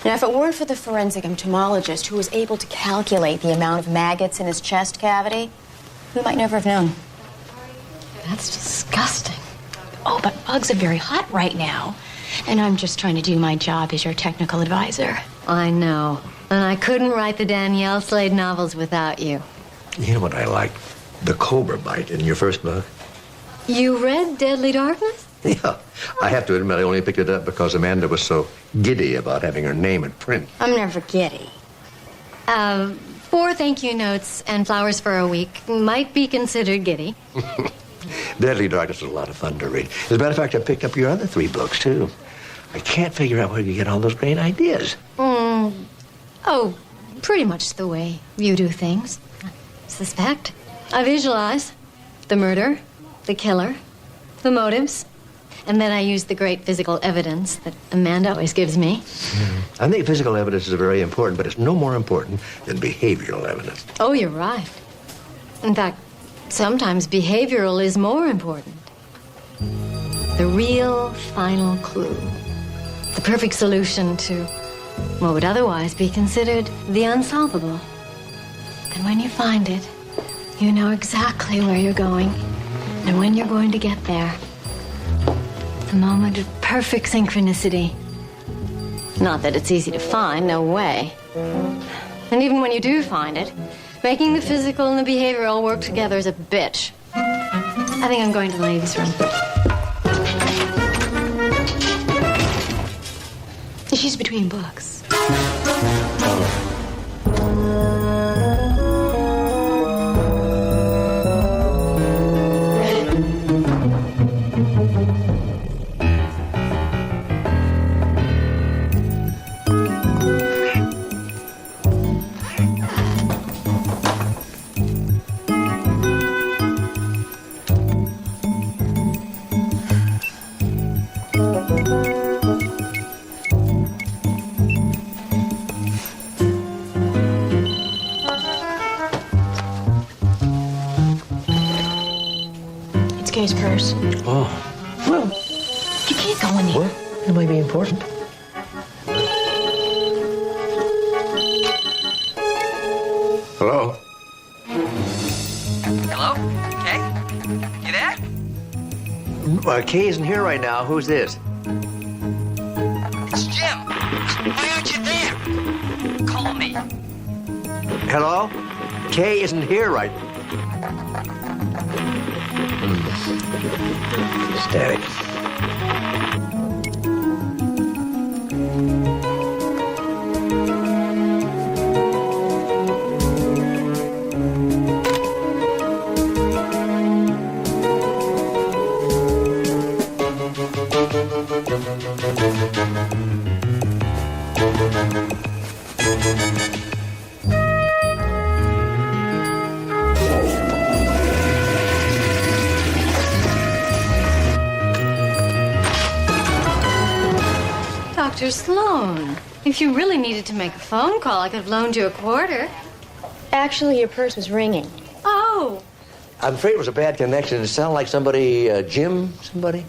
Now, if it weren't for the forensic entomologist who was able to calculate the amount of maggots in his chest cavity, we might never have known. That's disgusting. Oh, but bugs are very hot right now. And I'm just trying to do my job as your technical advisor. I know. And I couldn't write the Danielle Slade novels without you. You know what I like? The cobra bite in your first book. You read Deadly Darkness? Yeah. I have to admit, I only picked it up because Amanda was so giddy about having her name in print. I'm never giddy. 4 thank you notes and flowers for a week might be considered giddy. Deadly Darkness was a lot of fun to read. As a matter of fact, I picked up your other 3 books, too. I can't figure out where you get all those great ideas. Oh, pretty much the way you do things. I suspect. I visualize the murder, the killer, the motives, and then I use the great physical evidence that Amanda always gives me. I think physical evidence is very important, but it's no more important than behavioral evidence. Oh, you're right. In fact, sometimes behavioral is more important. The real final clue. The perfect solution to what would otherwise be considered the unsolvable. And when you find it, you know exactly where you're going and when you're going to get there. The moment of perfect synchronicity. Not that it's easy to find, no way. And even when you do find it, making the physical and the behavioral work together is a bitch. I think I'm going to the ladies' room. She's between books. Kay's purse. Oh. Well, you can't go in there. What? It might be important. Hello? Hello? Kay? You there? Kay isn't here right now. Who's this? It's Jim. Why aren't you there? Call me. Hello? Kay isn't here right... Static. Dr. Sloan, if you really needed to make a phone call, I could have loaned you a quarter. Actually, your purse was ringing. Oh, I'm afraid it was a bad connection. It sounded like somebody, Jim, somebody?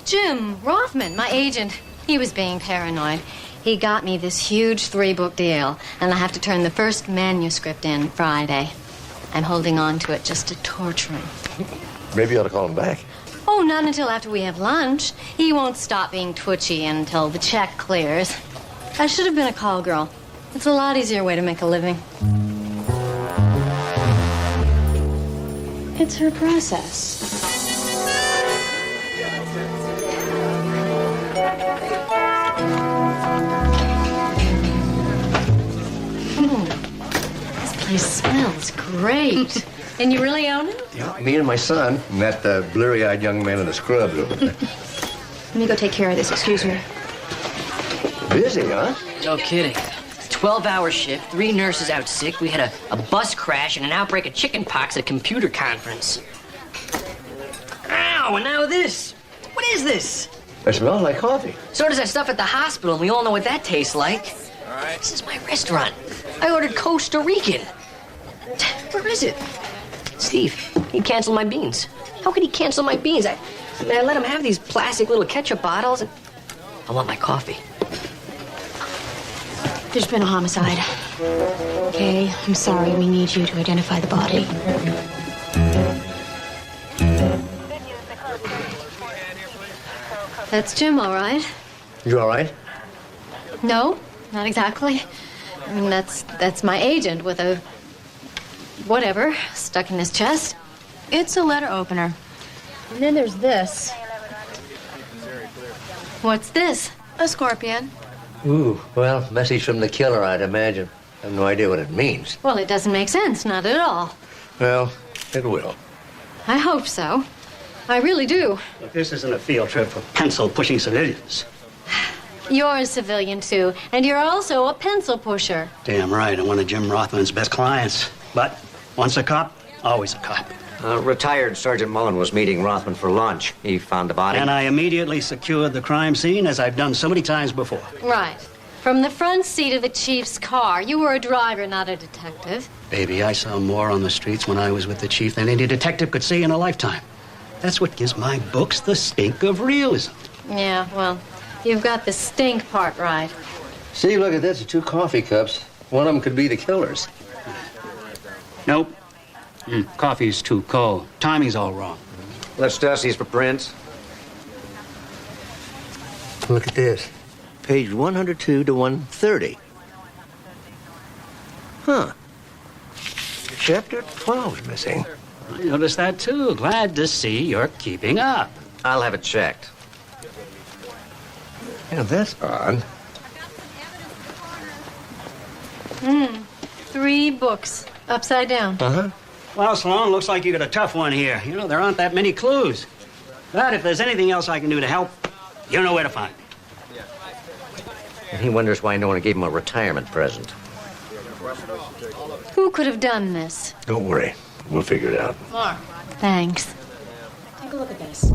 Jim Rothman, my agent. He was being paranoid. He got me this huge 3-book deal, and I have to turn the first manuscript in Friday. I'm holding on to it just to torture him. Maybe you ought to call him back. Oh, not until after we have lunch. He won't stop being twitchy until the check clears. I should have been a call girl. It's a lot easier way to make a living. It's her process. This place smells great. And you really own it? Yeah, me and my son, and that bleary-eyed young man in the scrubs over there. Let me go take care of this. Excuse me. Busy, huh? No kidding. 12-hour shift, 3 nurses out sick. We had a bus crash and an outbreak of chicken pox at a computer conference. Ow, and now this. What is this? It smells like coffee. So does that stuff at the hospital, and we all know what that tastes like. All right. This is my restaurant. I ordered Costa Rican. Where is it? Steve, he canceled my beans. How could he cancel my beans? I let him have these plastic little ketchup bottles, and I want my coffee. There's been a homicide. Okay, I'm sorry. We need you to identify the body. That's Jim, all right. You all right? No, not exactly. I mean, that's my agent with a whatever stuck in his chest. It's a letter opener. And then there's this. What's this? A scorpion. Ooh, well, message from the killer, I'd imagine. I have no idea what it means. Well, it doesn't make sense, not at all. Well, it will. I hope so. I really do. Look, this isn't a field trip for pencil-pushing civilians. You're a civilian, too, and you're also a pencil pusher. Damn right, I'm one of Jim Rothman's best clients. But once a cop, always a cop. Retired Sergeant Mullen was meeting Rothman for lunch. He found the body. And I immediately secured the crime scene, as I've done so many times before. Right. From the front seat of the chief's car. You were a driver, not a detective. Baby, I saw more on the streets when I was with the chief than any detective could see in a lifetime. That's what gives my books the stink of realism. Yeah, well, you've got the stink part right. See, look at this, 2 coffee cups. One of them could be the killer's. Nope. Coffee's too cold. Timing's all wrong. Let's dust these for prints. Look at this. Page 102 to 130. Huh. Chapter 12's missing. I noticed that, too. Glad to see you're keeping up. I'll have it checked. Yeah, that's odd. 3 books, upside down. Uh-huh. Well, Sloan, looks like you got a tough one here. You know, there aren't that many clues. But if there's anything else I can do to help, you know where to find me. And he wonders why no one gave him a retirement present. Who could have done this? Don't worry. We'll figure it out. Mark, Thanks. take a look at this.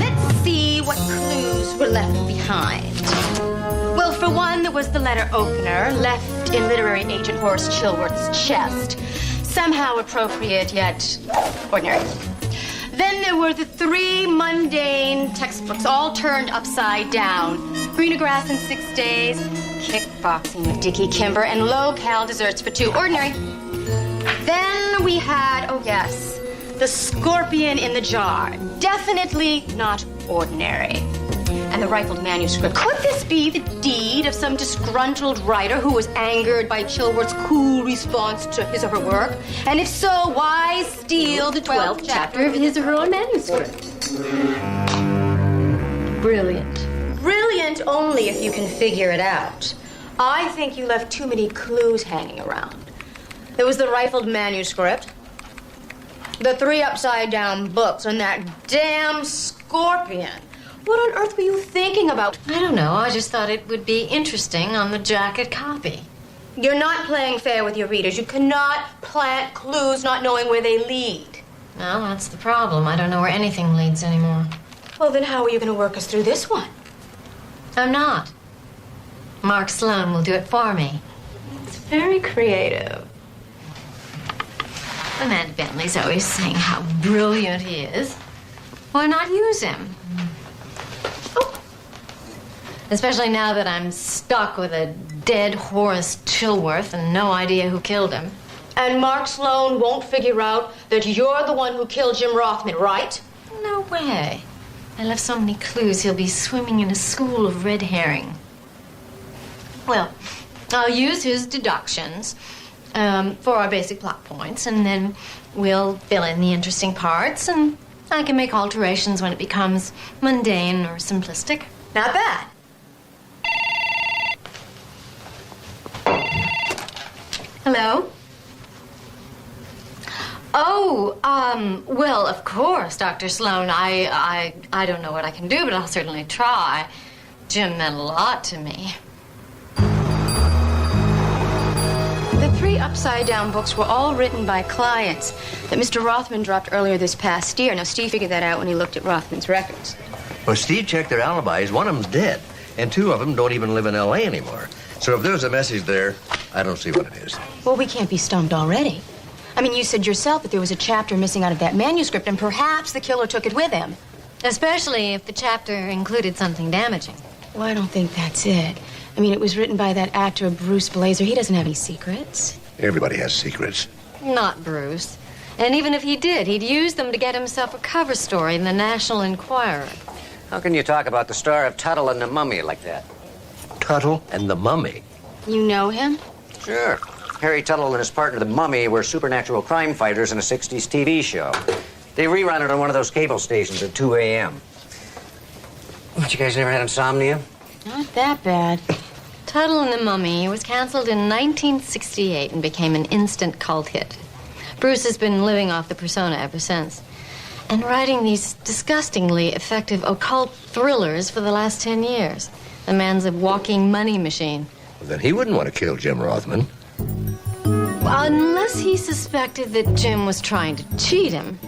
Let's see what clues were left behind. Well, for one, there was the letter opener left in literary agent Horace Chilworth's chest. Somehow appropriate, yet ordinary. Then there were the 3 mundane textbooks, all turned upside down. Greener Grass in 6 Days, Kickboxing with Dickie Kimber, and Low-Cal Desserts for 2. Ordinary. Then we had, oh yes, the scorpion in the jar. Definitely not ordinary. And the rifled manuscript. Could this be the deed of some disgruntled writer who was angered by Chilworth's cool response to his or her work? And if so, why steal the 12th chapter of his or her own manuscript? Brilliant. Brilliant only if you can figure it out. I think you left too many clues hanging around. There was the rifled manuscript, the 3 upside-down books, and that damn scorpion. What on earth were you thinking about? I don't know. I just thought it would be interesting on the jacket copy. You're not playing fair with your readers. You cannot plant clues not knowing where they lead. Well, that's the problem. I don't know where anything leads anymore. Well, then how are you going to work us through this one? I'm not. Mark Sloan will do it for me. It's very creative. Amanda Bentley's always saying how brilliant he is. Why not use him? Oh. Especially now that I'm stuck with a dead Horace Chilworth and no idea who killed him. And Mark Sloan won't figure out that you're the one who killed Jim Rothman, right? No way. I left so many clues he'll be swimming in a school of red herring. Well, I'll use his deductions for our basic plot points, and then we'll fill in the interesting parts, and I can make alterations when it becomes mundane or simplistic. Not bad. Hello? Oh, well, of course, Dr. Sloan. I don't know what I can do, but I'll certainly try. Jim meant a lot to me. The 3 upside-down books were all written by clients that Mr. Rothman dropped earlier this past year. Now, Steve figured that out when he looked at Rothman's records. Well, Steve checked their alibis. One of them's dead, and 2 of them don't even live in L.A. anymore. So if there's a message there, I don't see what it is. Well, we can't be stumped already. I mean, you said yourself that there was a chapter missing out of that manuscript, and perhaps the killer took it with him. Especially if the chapter included something damaging. Well, I don't think that's it. I mean, it was written by that actor, Bruce Blazer. He doesn't have any secrets. Everybody has secrets. Not Bruce. And even if he did, he'd use them to get himself a cover story in the National Enquirer. How can you talk about the star of Tuttle and the Mummy like that? Tuttle and the Mummy. You know him? Sure. Harry Tuttle and his partner, the Mummy, were supernatural crime fighters in a 60s TV show. They rerun it on one of those cable stations at 2 a.m. What, you guys never had insomnia? Not that bad. Tuttle and the Mummy was canceled in 1968 and became an instant cult hit. Bruce has been living off the persona ever since, and writing these disgustingly effective occult thrillers for the last 10 years. The man's a walking money machine. Well, then he wouldn't want to kill Jim Rothman. Unless he suspected that Jim was trying to cheat him.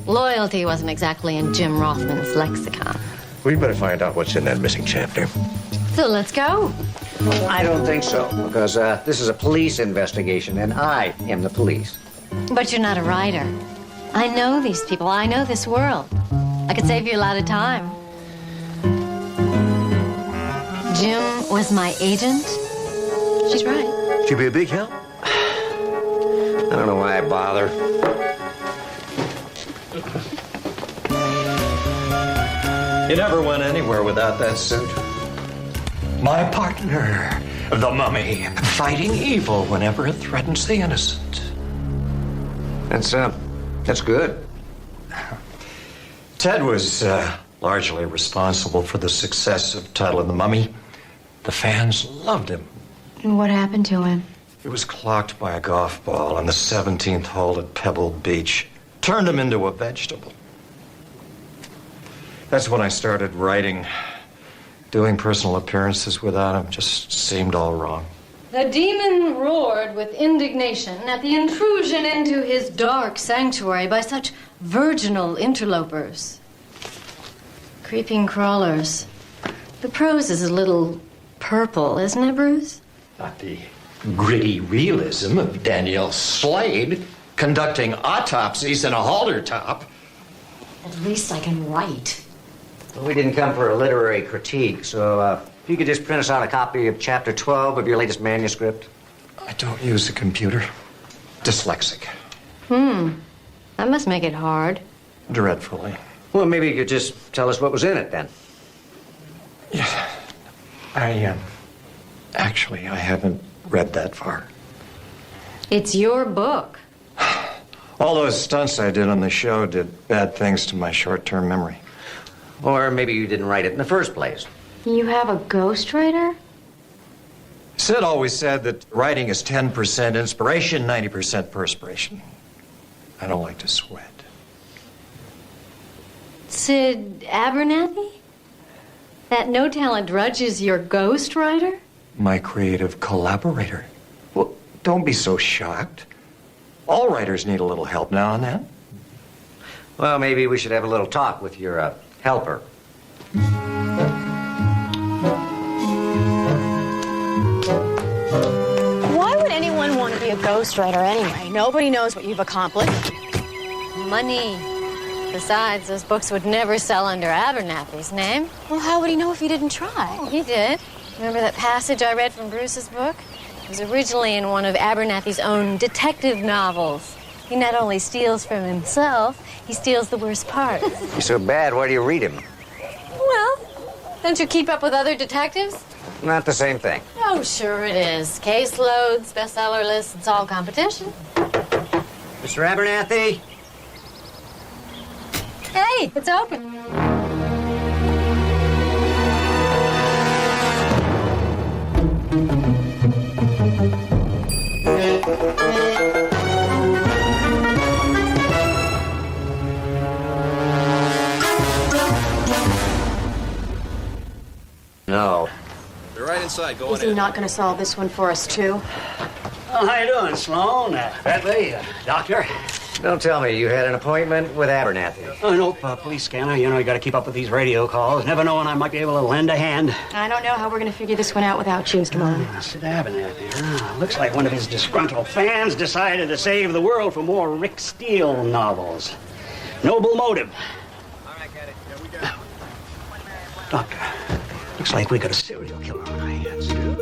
Loyalty wasn't exactly in Jim Rothman's lexicon. We better find out what's in that missing chapter. So let's go. I don't think so, because this is a police investigation, and I am the police. But you're not a writer. I know these people. I know this world. I could save you a lot of time. Jim was my agent. She's right. She'd be a big help. I don't know why I bother. You never went anywhere without that suit. My partner, the Mummy, fighting evil whenever it threatens the innocent. That's good. Ted was largely responsible for the success of Tuttle and the Mummy. The fans loved him. And what happened to him? He was clocked by a golf ball on the 17th hole at Pebble Beach. Turned him into a vegetable. That's when I started writing. Doing personal appearances without him just seemed all wrong. The demon roared with indignation at the intrusion into his dark sanctuary by such virginal interlopers. Creeping crawlers. The prose is a little purple, isn't it, Bruce? Not the gritty realism of Danielle Slade conducting autopsies in a halter top. At least I can write. Well, we didn't come for a literary critique, so if you could just print us out a copy of Chapter 12 of your latest manuscript. I don't use a computer. Dyslexic. That must make it hard. Dreadfully. Well, maybe you could just tell us what was in it, then. Yeah. Actually, I haven't read that far. It's your book. All those stunts I did on the show did bad things to my short-term memory. Or maybe you didn't write it in the first place. You have a ghostwriter? Sid always said that writing is 10% inspiration, 90% perspiration. I don't like to sweat. Sid Abernathy? That no-talent drudge is your ghostwriter? My creative collaborator. Well, Don't be so shocked. All writers need a little help now and then. Well, maybe we should have a little talk with your helper. Why would anyone want to be a ghostwriter anyway? Nobody knows what you've accomplished. Money. Besides, those books would never sell under Abernathy's name. Well, how would he know if he didn't try? Oh, he did. Remember that passage I read from Bruce's book? It was originally in one of Abernathy's own detective novels. He not only steals from himself, he steals the worst part. He's so bad, why do you read him? Well, don't you keep up with other detectives? Not the same thing. Oh, sure it is. Caseloads, bestseller lists, it's all competition. Mr. Abernathy? Hey, it's open. No. They're right inside. Go Is on he in. not going to solve this one for us, too? Oh, how you doing, Sloan? Bradley, doctor? Don't tell me you had an appointment with Abernathy. Oh, nope, police scanner. You know, you got to keep up with these radio calls. Never know when I might be able to lend a hand. I don't know how we're going to figure this one out without you, Mr. Mullen. Sid Abernathy. Looks like one of his disgruntled fans decided to save the world for more Rick Steele novels. Noble motive. Doctor, looks like we got a serial killer on our hands, too.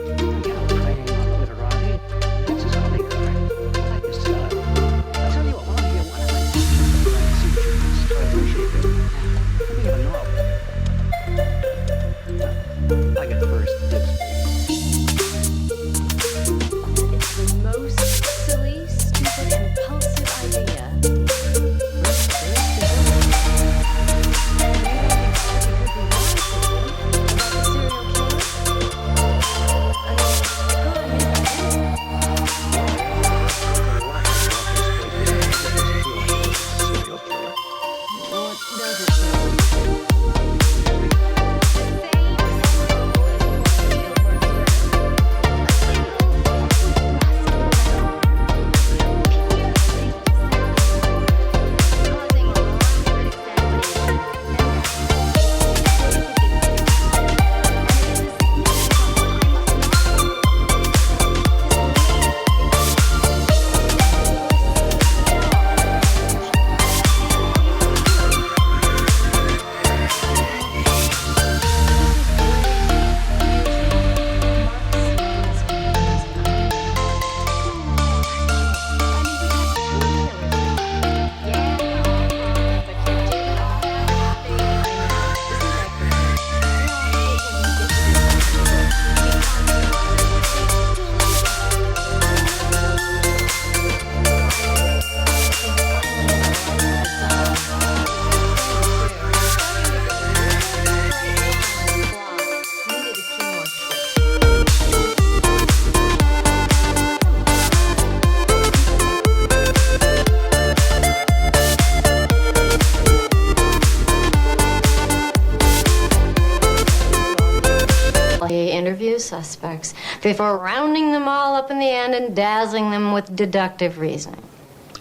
Interview suspects before rounding them all up in the end and dazzling them with deductive reasoning.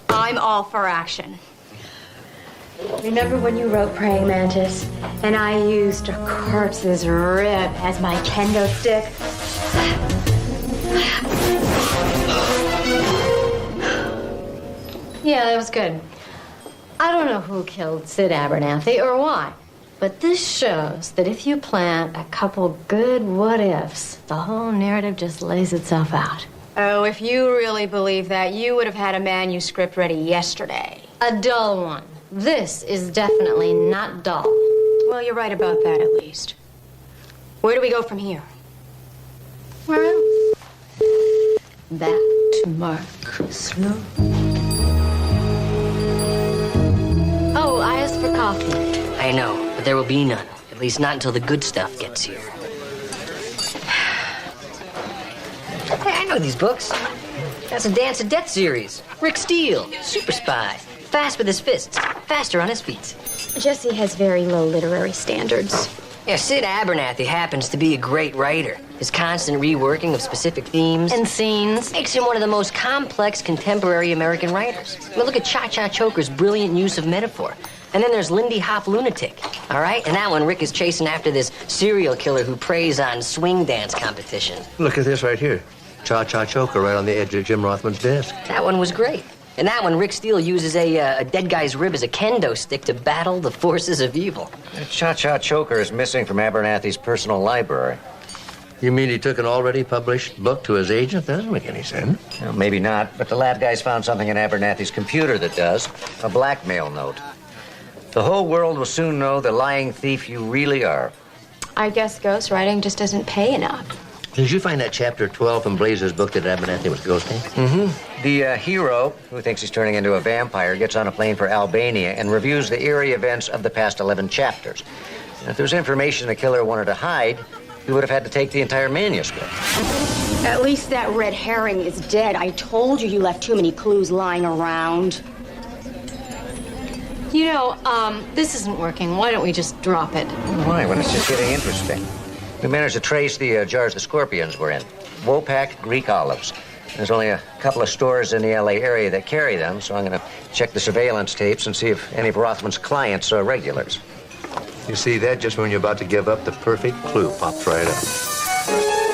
I'm all for action. Remember when you wrote Praying Mantis and I used a corpse's rib as my kendo stick? Yeah, that was good. I don't know who killed Sid Abernathy or why, but this shows that if you plant a couple good what-ifs, the whole narrative just lays itself out. Oh, if you really believe that, you would have had a manuscript ready yesterday. A dull one. This is definitely not dull. Well, you're right about that, at least. Where do we go from here? Where else? Back to Mark Sloan. Oh, I asked for coffee. I know, but there will be none. At least not until the good stuff gets here. Hey, I know these books. That's a Dance of Death series. Rick Steele, super spy. Fast with his fists, faster on his feet. Jesse has very low literary standards. Yeah, Sid Abernathy happens to be a great writer. His constant reworking of specific themes And scenes. makes him one of the most complex contemporary American writers. I mean, look at Cha-Cha Choker's brilliant use of metaphor. And then there's Lindy Hop Lunatic, all right? And that one, Rick is chasing after this serial killer who preys on swing dance competition. Look at this right here. Cha-Cha Choker right on the edge of Jim Rothman's desk. That one was great. And that one, Rick Steele uses a dead guy's rib as a kendo stick to battle the forces of evil. That Cha-Cha Choker is missing from Abernathy's personal library. You mean he took an already published book to his agent? That doesn't make any sense. Well, maybe not, but the lab guys found something in Abernathy's computer that does. A blackmail note. The whole world will soon know the lying thief you really are. I guess ghostwriting just doesn't pay enough. Did you find that chapter 12 from Blazer's book that Abernathy was ghosting? Mm-hmm. The hero, who thinks he's turning into a vampire, gets on a plane for Albania and reviews the eerie events of the past 11 chapters. And if there was information the killer wanted to hide, he would have had to take the entire manuscript. At least that red herring is dead. I told you left too many clues lying around. You know, this isn't working. Why don't we just drop it? Why, when it's just getting interesting? We managed to trace the jars the scorpions were in. Wopak Greek olives. There's only a couple of stores in the L.A. area that carry them, so I'm going to check the surveillance tapes and see if any of Rothman's clients are regulars. You see that just when you're about to give up, the perfect clue pops right up.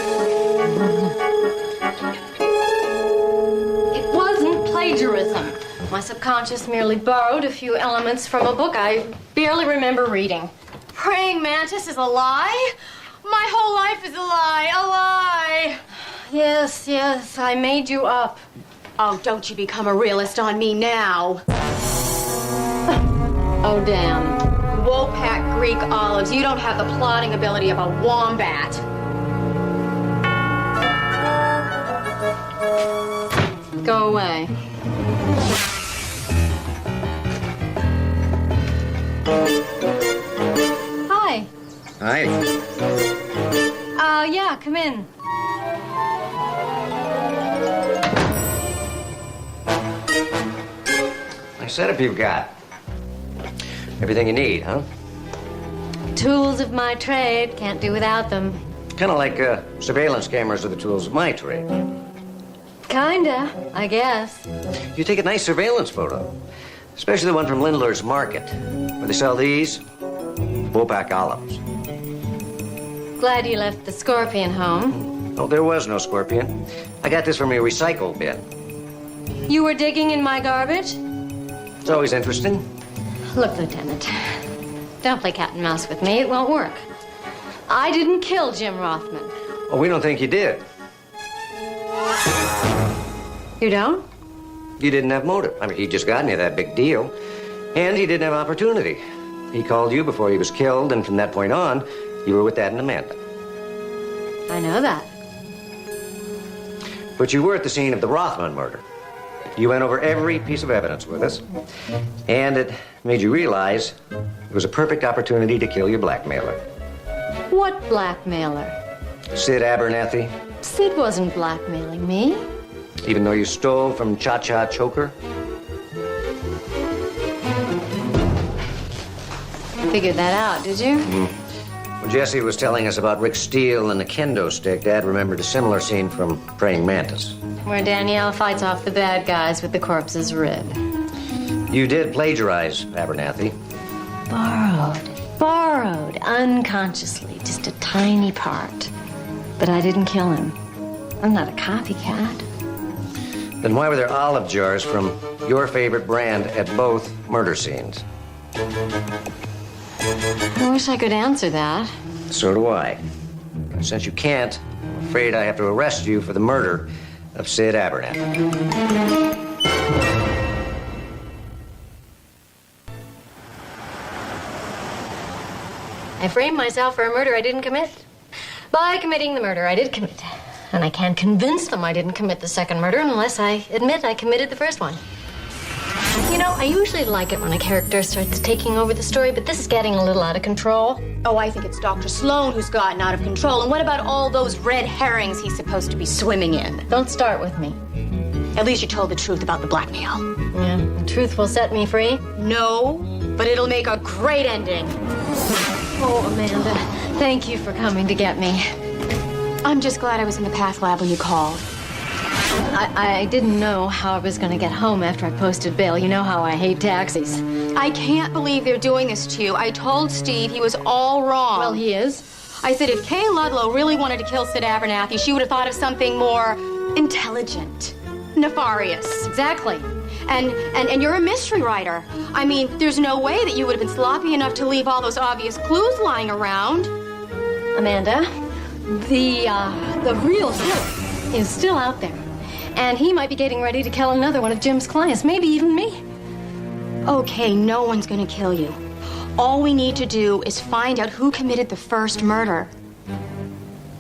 It wasn't plagiarism. My subconscious merely borrowed a few elements from a book I barely remember reading. Praying mantis is a lie? My whole life is a lie. Yes, yes, I made you up. Oh, don't you become a realist on me now. Oh, damn. Wopak Greek olives. You don't have the plotting ability of a wombat. Go away. Hi. Hi. Yeah, come in. Nice setup you've got. Everything you need, huh? Tools of my trade. Can't do without them. Kind of like surveillance cameras are the tools of my trade. Kinda, I guess. You take a nice surveillance photo, especially the one from Lindler's Market, where they sell these Wopak olives. Glad you left the scorpion home. Oh, there was no scorpion. I got this from a recycle bin. You were digging in my garbage? It's always interesting. Look, Lieutenant, don't play cat and mouse with me. It won't work. I didn't kill Jim Rothman. Oh, we don't think you did. You don't? You didn't have motive. I mean, he'd just gotten you that big deal. And he didn't have opportunity. He called you before he was killed, and from that point on, you were with Dad and Amanda. I know that. But you were at the scene of the Rothman murder. You went over every piece of evidence with us, and it made you realize it was a perfect opportunity to kill your blackmailer. What blackmailer? Sid Abernathy, Sid wasn't blackmailing me. even though you stole from Cha-Cha Choker. Figured that out, did you? When Jesse was telling us about Rick Steele and the kendo stick, Dad remembered a similar scene from Praying Mantis. Where Danielle fights off the bad guys with the corpse's rib. You did plagiarize Abernathy. Borrowed, unconsciously, just a tiny part. But I didn't kill him. I'm not a copycat. Then why were there olive jars from your favorite brand at both murder scenes? I wish I could answer that. So do I. Since you can't, I'm afraid I have to arrest you for the murder of Sid Abernathy. I framed myself for a murder I didn't commit. By committing the murder I did commit. And I can't convince them I didn't commit the second murder unless I admit I committed the first one. You know, I usually like it when a character starts taking over the story, but this is getting a little out of control. Oh, I think it's Dr. Sloan who's gotten out of control. And what about all those red herrings he's supposed to be swimming in? Don't start with me. At least you told the truth about the blackmail. Yeah, the truth will set me free. No, but it'll make a great ending. Oh, Amanda, Thank you for coming to get me. I'm just glad I was in the Path Lab when you called. I didn't know how I was going to get home after I posted bail. You know how I hate taxis. I can't believe they're doing this to you. I told Steve he was all wrong. Well, he is. I said if Kay Ludlow really wanted to kill Sid Abernathy, she would have thought of something more intelligent, nefarious. Exactly. And you're a mystery writer. I mean, there's no way that you would have been sloppy enough to leave all those obvious clues lying around. Amanda, the real killer is still out there. And he might be getting ready to kill another one of Jim's clients, maybe even me. Okay, no one's gonna kill you. All we need to do is find out who committed the first murder.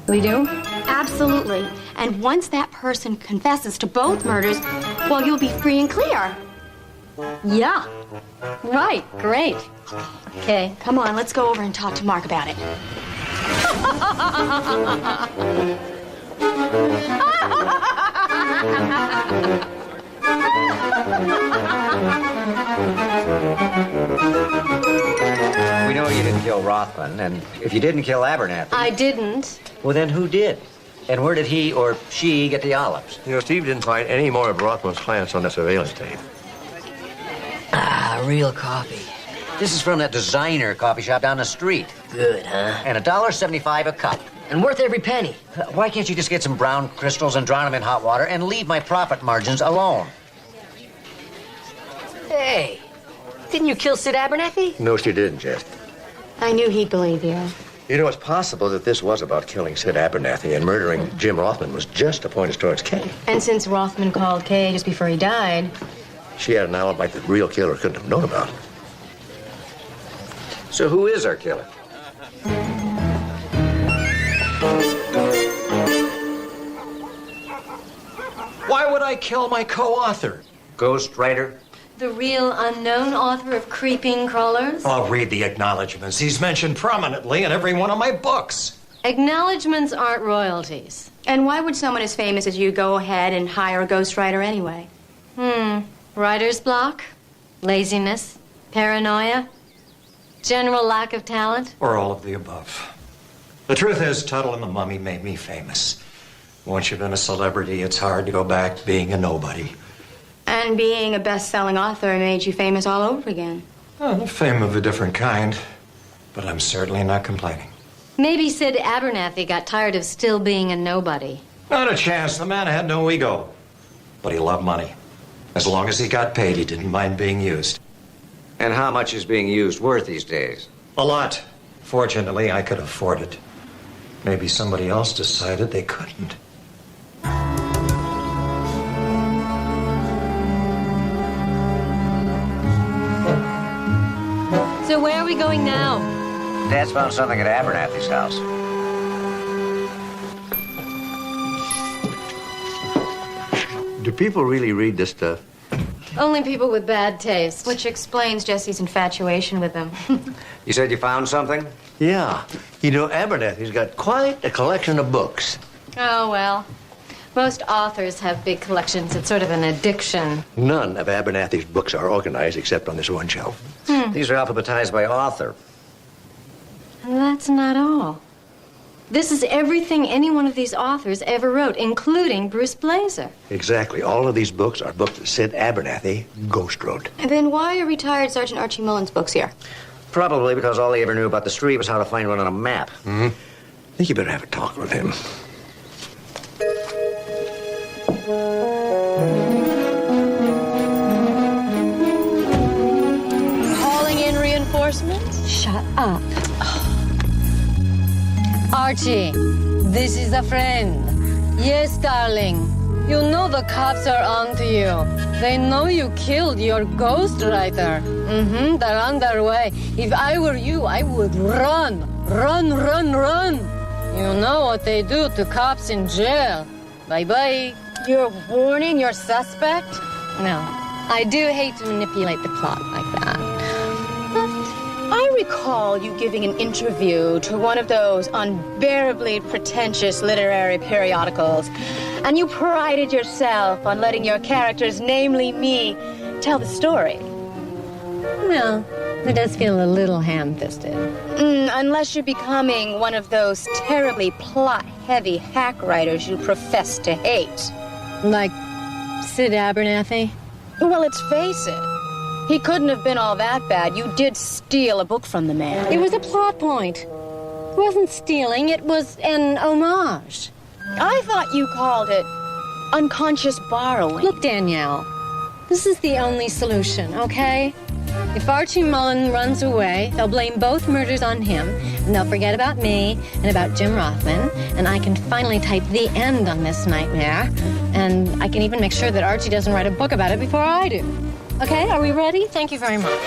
We do? Absolutely. And once that person confesses to both murders, well, you'll be free and clear. Yeah. Right, great. Okay. Come on, let's go over and talk to Mark about it. We know you didn't kill Rothman, and if you didn't kill Abernathy... I didn't. Well, then who did? And where did he or she get the olives? You know, Steve didn't find any more of Rothman's clients on the surveillance tape. Ah, real coffee. This is from that designer coffee shop down the street. Good, huh? And $1.75 a cup. And worth every penny. Why can't you just get some brown crystals and drown them in hot water and leave my profit margins alone? Hey, didn't you kill Sid Abernathy? No, she didn't, Jess. I knew he'd believe you. You know, it's possible that this was about killing Sid Abernathy, and murdering Jim Rothman was just to point us towards Kay. And since Rothman called Kay just before he died... She had an alibi that the real killer couldn't have known about. So who is our killer? Why would I kill my co-author? Ghostwriter? The real unknown author of Creeping Crawlers? I'll read the acknowledgments. He's mentioned prominently in every one of my books. Acknowledgements aren't royalties. And why would someone as famous as you go ahead and hire a ghostwriter anyway? Writer's block? Laziness? Paranoia? General lack of talent? Or all of the above. The truth is, Tuttle and the Mummy made me famous. Once you've been a celebrity, it's hard to go back to being a nobody. And being a best-selling author made you famous all over again. Well, fame of a different kind, but I'm certainly not complaining. Maybe Sid Abernathy got tired of still being a nobody. Not a chance. The man had no ego. But he loved money. As long as he got paid, he didn't mind being used. And how much is being used worth these days? A lot. Fortunately, I could afford it. Maybe somebody else decided they couldn't. So where are we going now? Dad's found something at Abernathy's house. Do people really read this stuff? Only people with bad taste. Which explains Jesse's infatuation with him. You said you found something? Yeah. You know, Abernathy's got quite a collection of books. Oh, well. Most authors have big collections. It's sort of an addiction. None of Abernathy's books are organized except on this one shelf. These are alphabetized by author. And that's not all. This is everything any one of these authors ever wrote, including Bruce Blazer. Exactly. All of these books are books that Sid Abernathy ghost wrote. And then why are retired Sergeant Archie Mullins' books here? Probably because all he ever knew about the street was how to find one on a map. I think you better have a talk with him. Calling in reinforcements? Shut up. Archie, this is a friend. Yes, darling. You know the cops are onto you. They know you killed your ghostwriter. They're on their way. If I were you, I would run. Run, run, run. You know what they do to cops in jail. Bye-bye. You're warning your suspect? No. I do hate to manipulate the plot like that. I recall you giving an interview to one of those unbearably pretentious literary periodicals, and you prided yourself on letting your characters, namely me, tell the story. Well, It does feel a little ham-fisted. Unless you're becoming one of those terribly plot-heavy hack writers you profess to hate. Like Sid Abernathy? Well, let's face it. He couldn't have been all that bad. You did steal a book from the man. It was a plot point. It wasn't stealing, it was an homage. I thought you called it unconscious borrowing. Look, Danielle, this is the only solution, okay? If Archie Mullen runs away, they'll blame both murders on him, and they'll forget about me and about Jim Rothman, and I can finally type the end on this nightmare, and I can even make sure that Archie doesn't write a book about it before I do. Okay, are we ready? Thank you very much.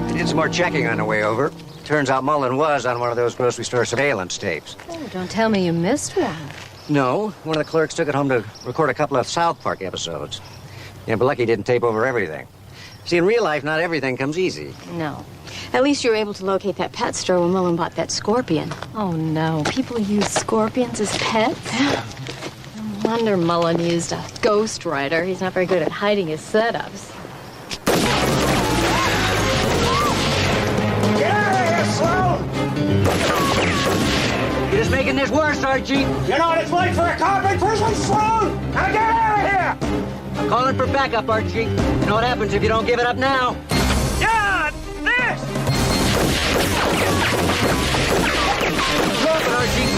I did some more checking on the way over. Turns out Mullen was on one of those grocery store surveillance tapes. Oh, don't tell me you missed one. No, one of the clerks took it home to record a couple of South Park episodes. Yeah, but lucky didn't tape over everything. See, in real life, not everything comes easy. No. At least you were able to locate that pet store when Mullen bought that scorpion. Oh, no. People use scorpions as pets? No wonder Mullen used a ghostwriter. He's not very good at hiding his setups. Get out of here, Sloan! You're just making this worse, Archie. You know what it's like for a cop in prison, Sloan! Now get out of here! I'm calling for backup, Archie. You know what happens if you don't give it up now? Yeah, this! Drop it, Archie.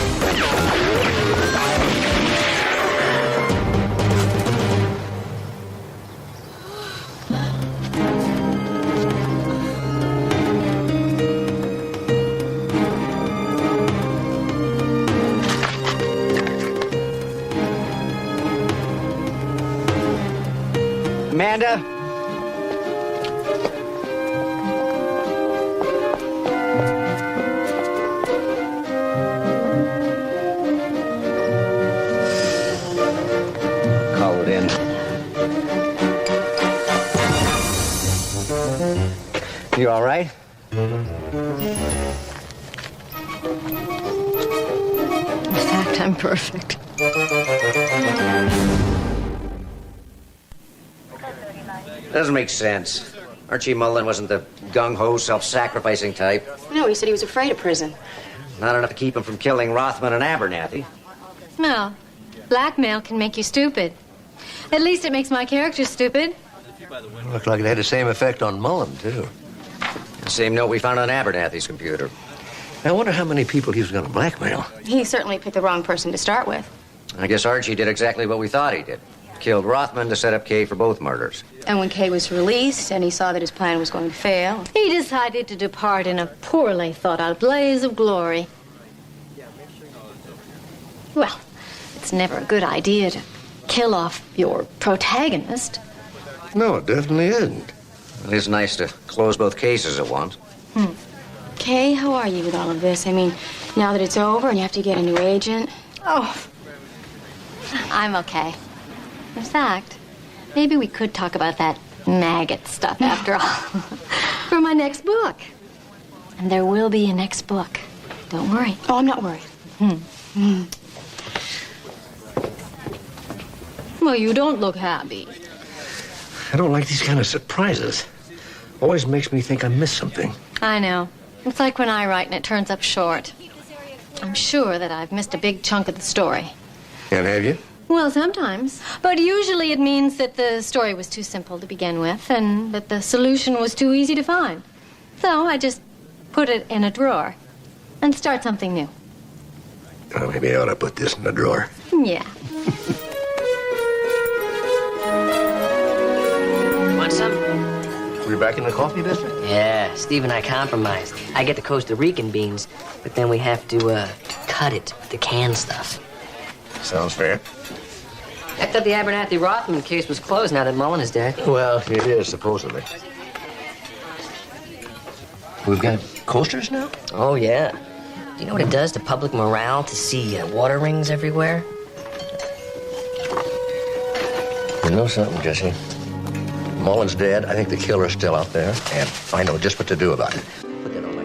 Amanda? Call it in. You all right? In fact, I'm perfect. Doesn't make sense. Archie Mullen wasn't the gung-ho, self-sacrificing type. No, he said he was afraid of prison. Not enough to keep him from killing Rothman and Abernathy. No. Blackmail can make you stupid. At least it makes my character stupid. Looked like it had the same effect on Mullen, too. The same note we found on Abernathy's computer. I wonder how many people he was going to blackmail. He certainly picked the wrong person to start with. I guess Archie did exactly what we thought he did. Killed Rothman to set up Kay for both murders. And when Kay was released and he saw that his plan was going to fail, he decided to depart in a poorly thought-out blaze of glory. Well, it's never a good idea to kill off your protagonist. No, it definitely isn't. It is nice to close both cases at once. Kay, how are you with all of this? I mean, now that it's over and you have to get a new agent. Oh, I'm okay. In fact, maybe we could talk about that maggot stuff after all. For my next book. And there will be a next book. Don't worry. Oh, I'm not worried. Well, you don't look happy. I don't like these kind of surprises. Always makes me think I missed something. I know. It's like when I write and it turns up short. I'm sure that I've missed a big chunk of the story. And have you? Well, sometimes. But usually it means that the story was too simple to begin with and that the solution was too easy to find. So I just put it in a drawer and start something new. Well, maybe I ought to put this in the drawer. Yeah. Want some? We're back in the coffee business? Yeah, Steve and I compromised. I get the Costa Rican beans, but then we have to cut it with the canned stuff. Sounds fair. I thought the Abernathy Rothman case was closed now that Mullen is dead. Well, it is, supposedly. We've got coasters now? Oh, yeah. Do you know what it does to public morale to see water rings everywhere? You know something, Jesse? Mullen's dead. I think the killer's still out there, and I know just what to do about it. Put that on my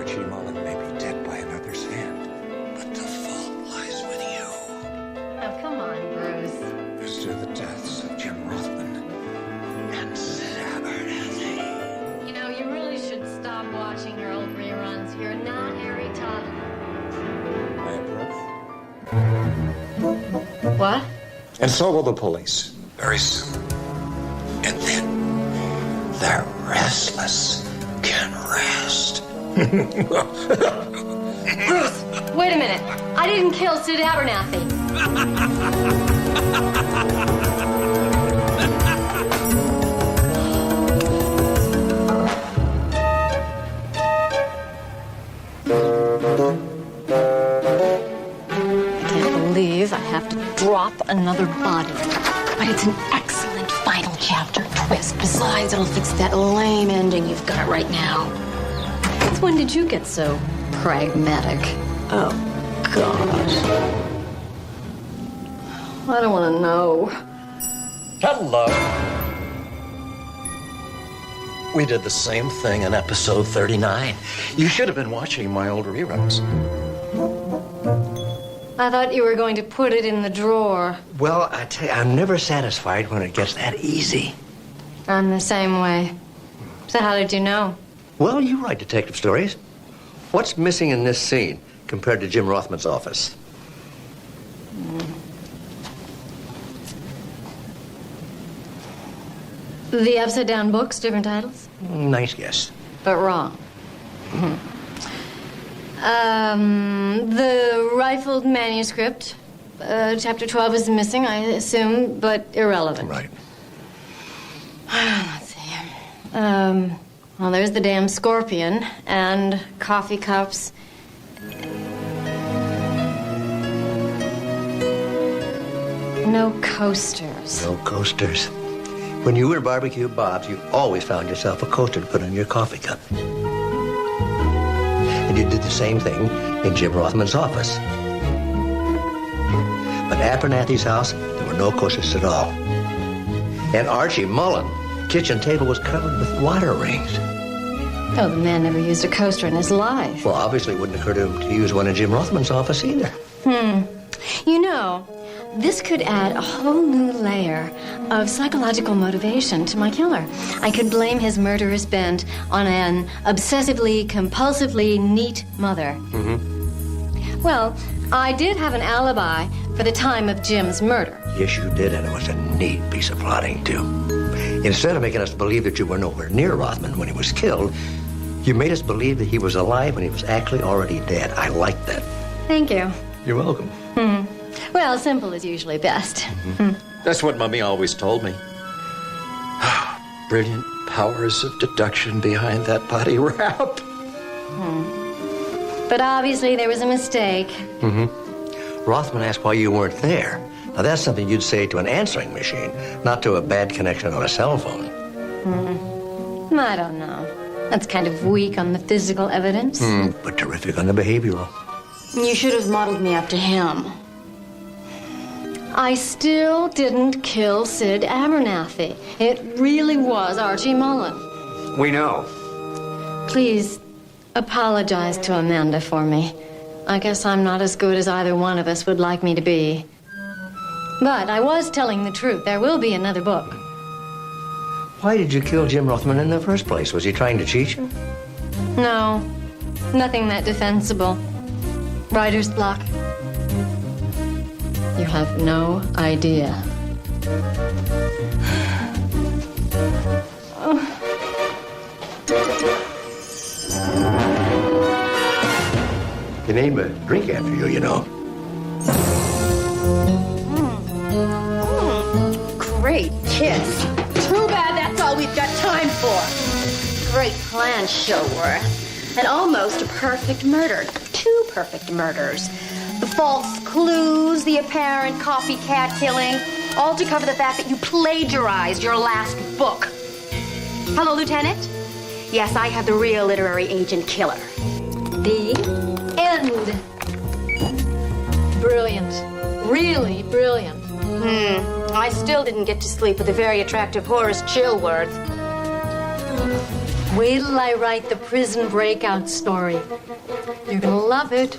Archie Mullen may be dead by another's hand, but the fault lies with you. Oh, come on, Bruce. As to the deaths of Jim Rothman and Sid Abernathy. You know, you really should stop watching your old reruns. You're not Harry Todd. I approve. What? And so will the police, very soon. And then the restless can rest. Bruce, wait a minute. I didn't kill Sid Abernathy. I have to drop another body. But it's an excellent final chapter twist. Besides, it'll fix that lame ending you've got right now. Since when did you get so pragmatic? Oh, gosh. I don't want to know. Hello. We did the same thing in episode 39. You should have been watching my old reruns. I thought you were going to put it in the drawer. Well, I tell you, I'm never satisfied when it gets that easy. I'm the same way. So how did you know? Well, you write detective stories. What's missing in this scene compared to Jim Rothman's office? The upside-down books, different titles? Nice guess. But wrong. The rifled manuscript. Chapter 12 is missing, I assume, but irrelevant. Right. Let's see. Well, there's the damn scorpion and coffee cups. No coasters. No coasters. When you were Barbecue Bob's, you always found yourself a coaster to put on your coffee cup. And you did the same thing in Jim Rothman's office. But at Abernathy's house, there were no coasters at all. And Archie Mullen, kitchen table was covered with water rings. Oh, the man never used a coaster in his life. Well, obviously it wouldn't occur to him to use one in Jim Rothman's office either. You know, this could add a whole new layer of psychological motivation to my killer. I could blame his murderous bent on an obsessively, compulsively neat mother. Well, I did have an alibi for the time of Jim's murder. Yes, you did, and it was a neat piece of plotting, too. Instead of making us believe that you were nowhere near Rothman when he was killed, you made us believe that he was alive when he was actually already dead. I like that. Thank you. You're welcome. Well, simple is usually best. That's what Mummy always told me. Brilliant powers of deduction behind that body wrap. But obviously there was a mistake. Rothman asked why you weren't there. Now, that's something you'd say to an answering machine, not to a bad connection on a cell phone. I don't know. That's kind of weak on the physical evidence. But terrific on the behavioral. You should have modeled me after him. I still didn't kill Sid Abernathy. It really was Archie Mullen. We know. Please, apologize to Amanda for me. I guess I'm not as good as either one of us would like me to be. But I was telling the truth. There will be another book. Why did you kill Jim Rothman in the first place? Was he trying to cheat you? No, nothing that defensible. Writer's block. You have no idea. They named a drink after you, you know. Great kiss. Too bad that's all we've got time for. Great plan, Showworth. And almost a perfect murder. Two perfect murders. The false clues, the apparent copycat killing, all to cover the fact that you plagiarized your last book. Hello, Lieutenant? Yes, I have the real literary agent killer. The end. Brilliant. Really brilliant. I still didn't get to sleep with the very attractive Horace Chilworth. Wait till I write the prison breakout story. You're gonna love it.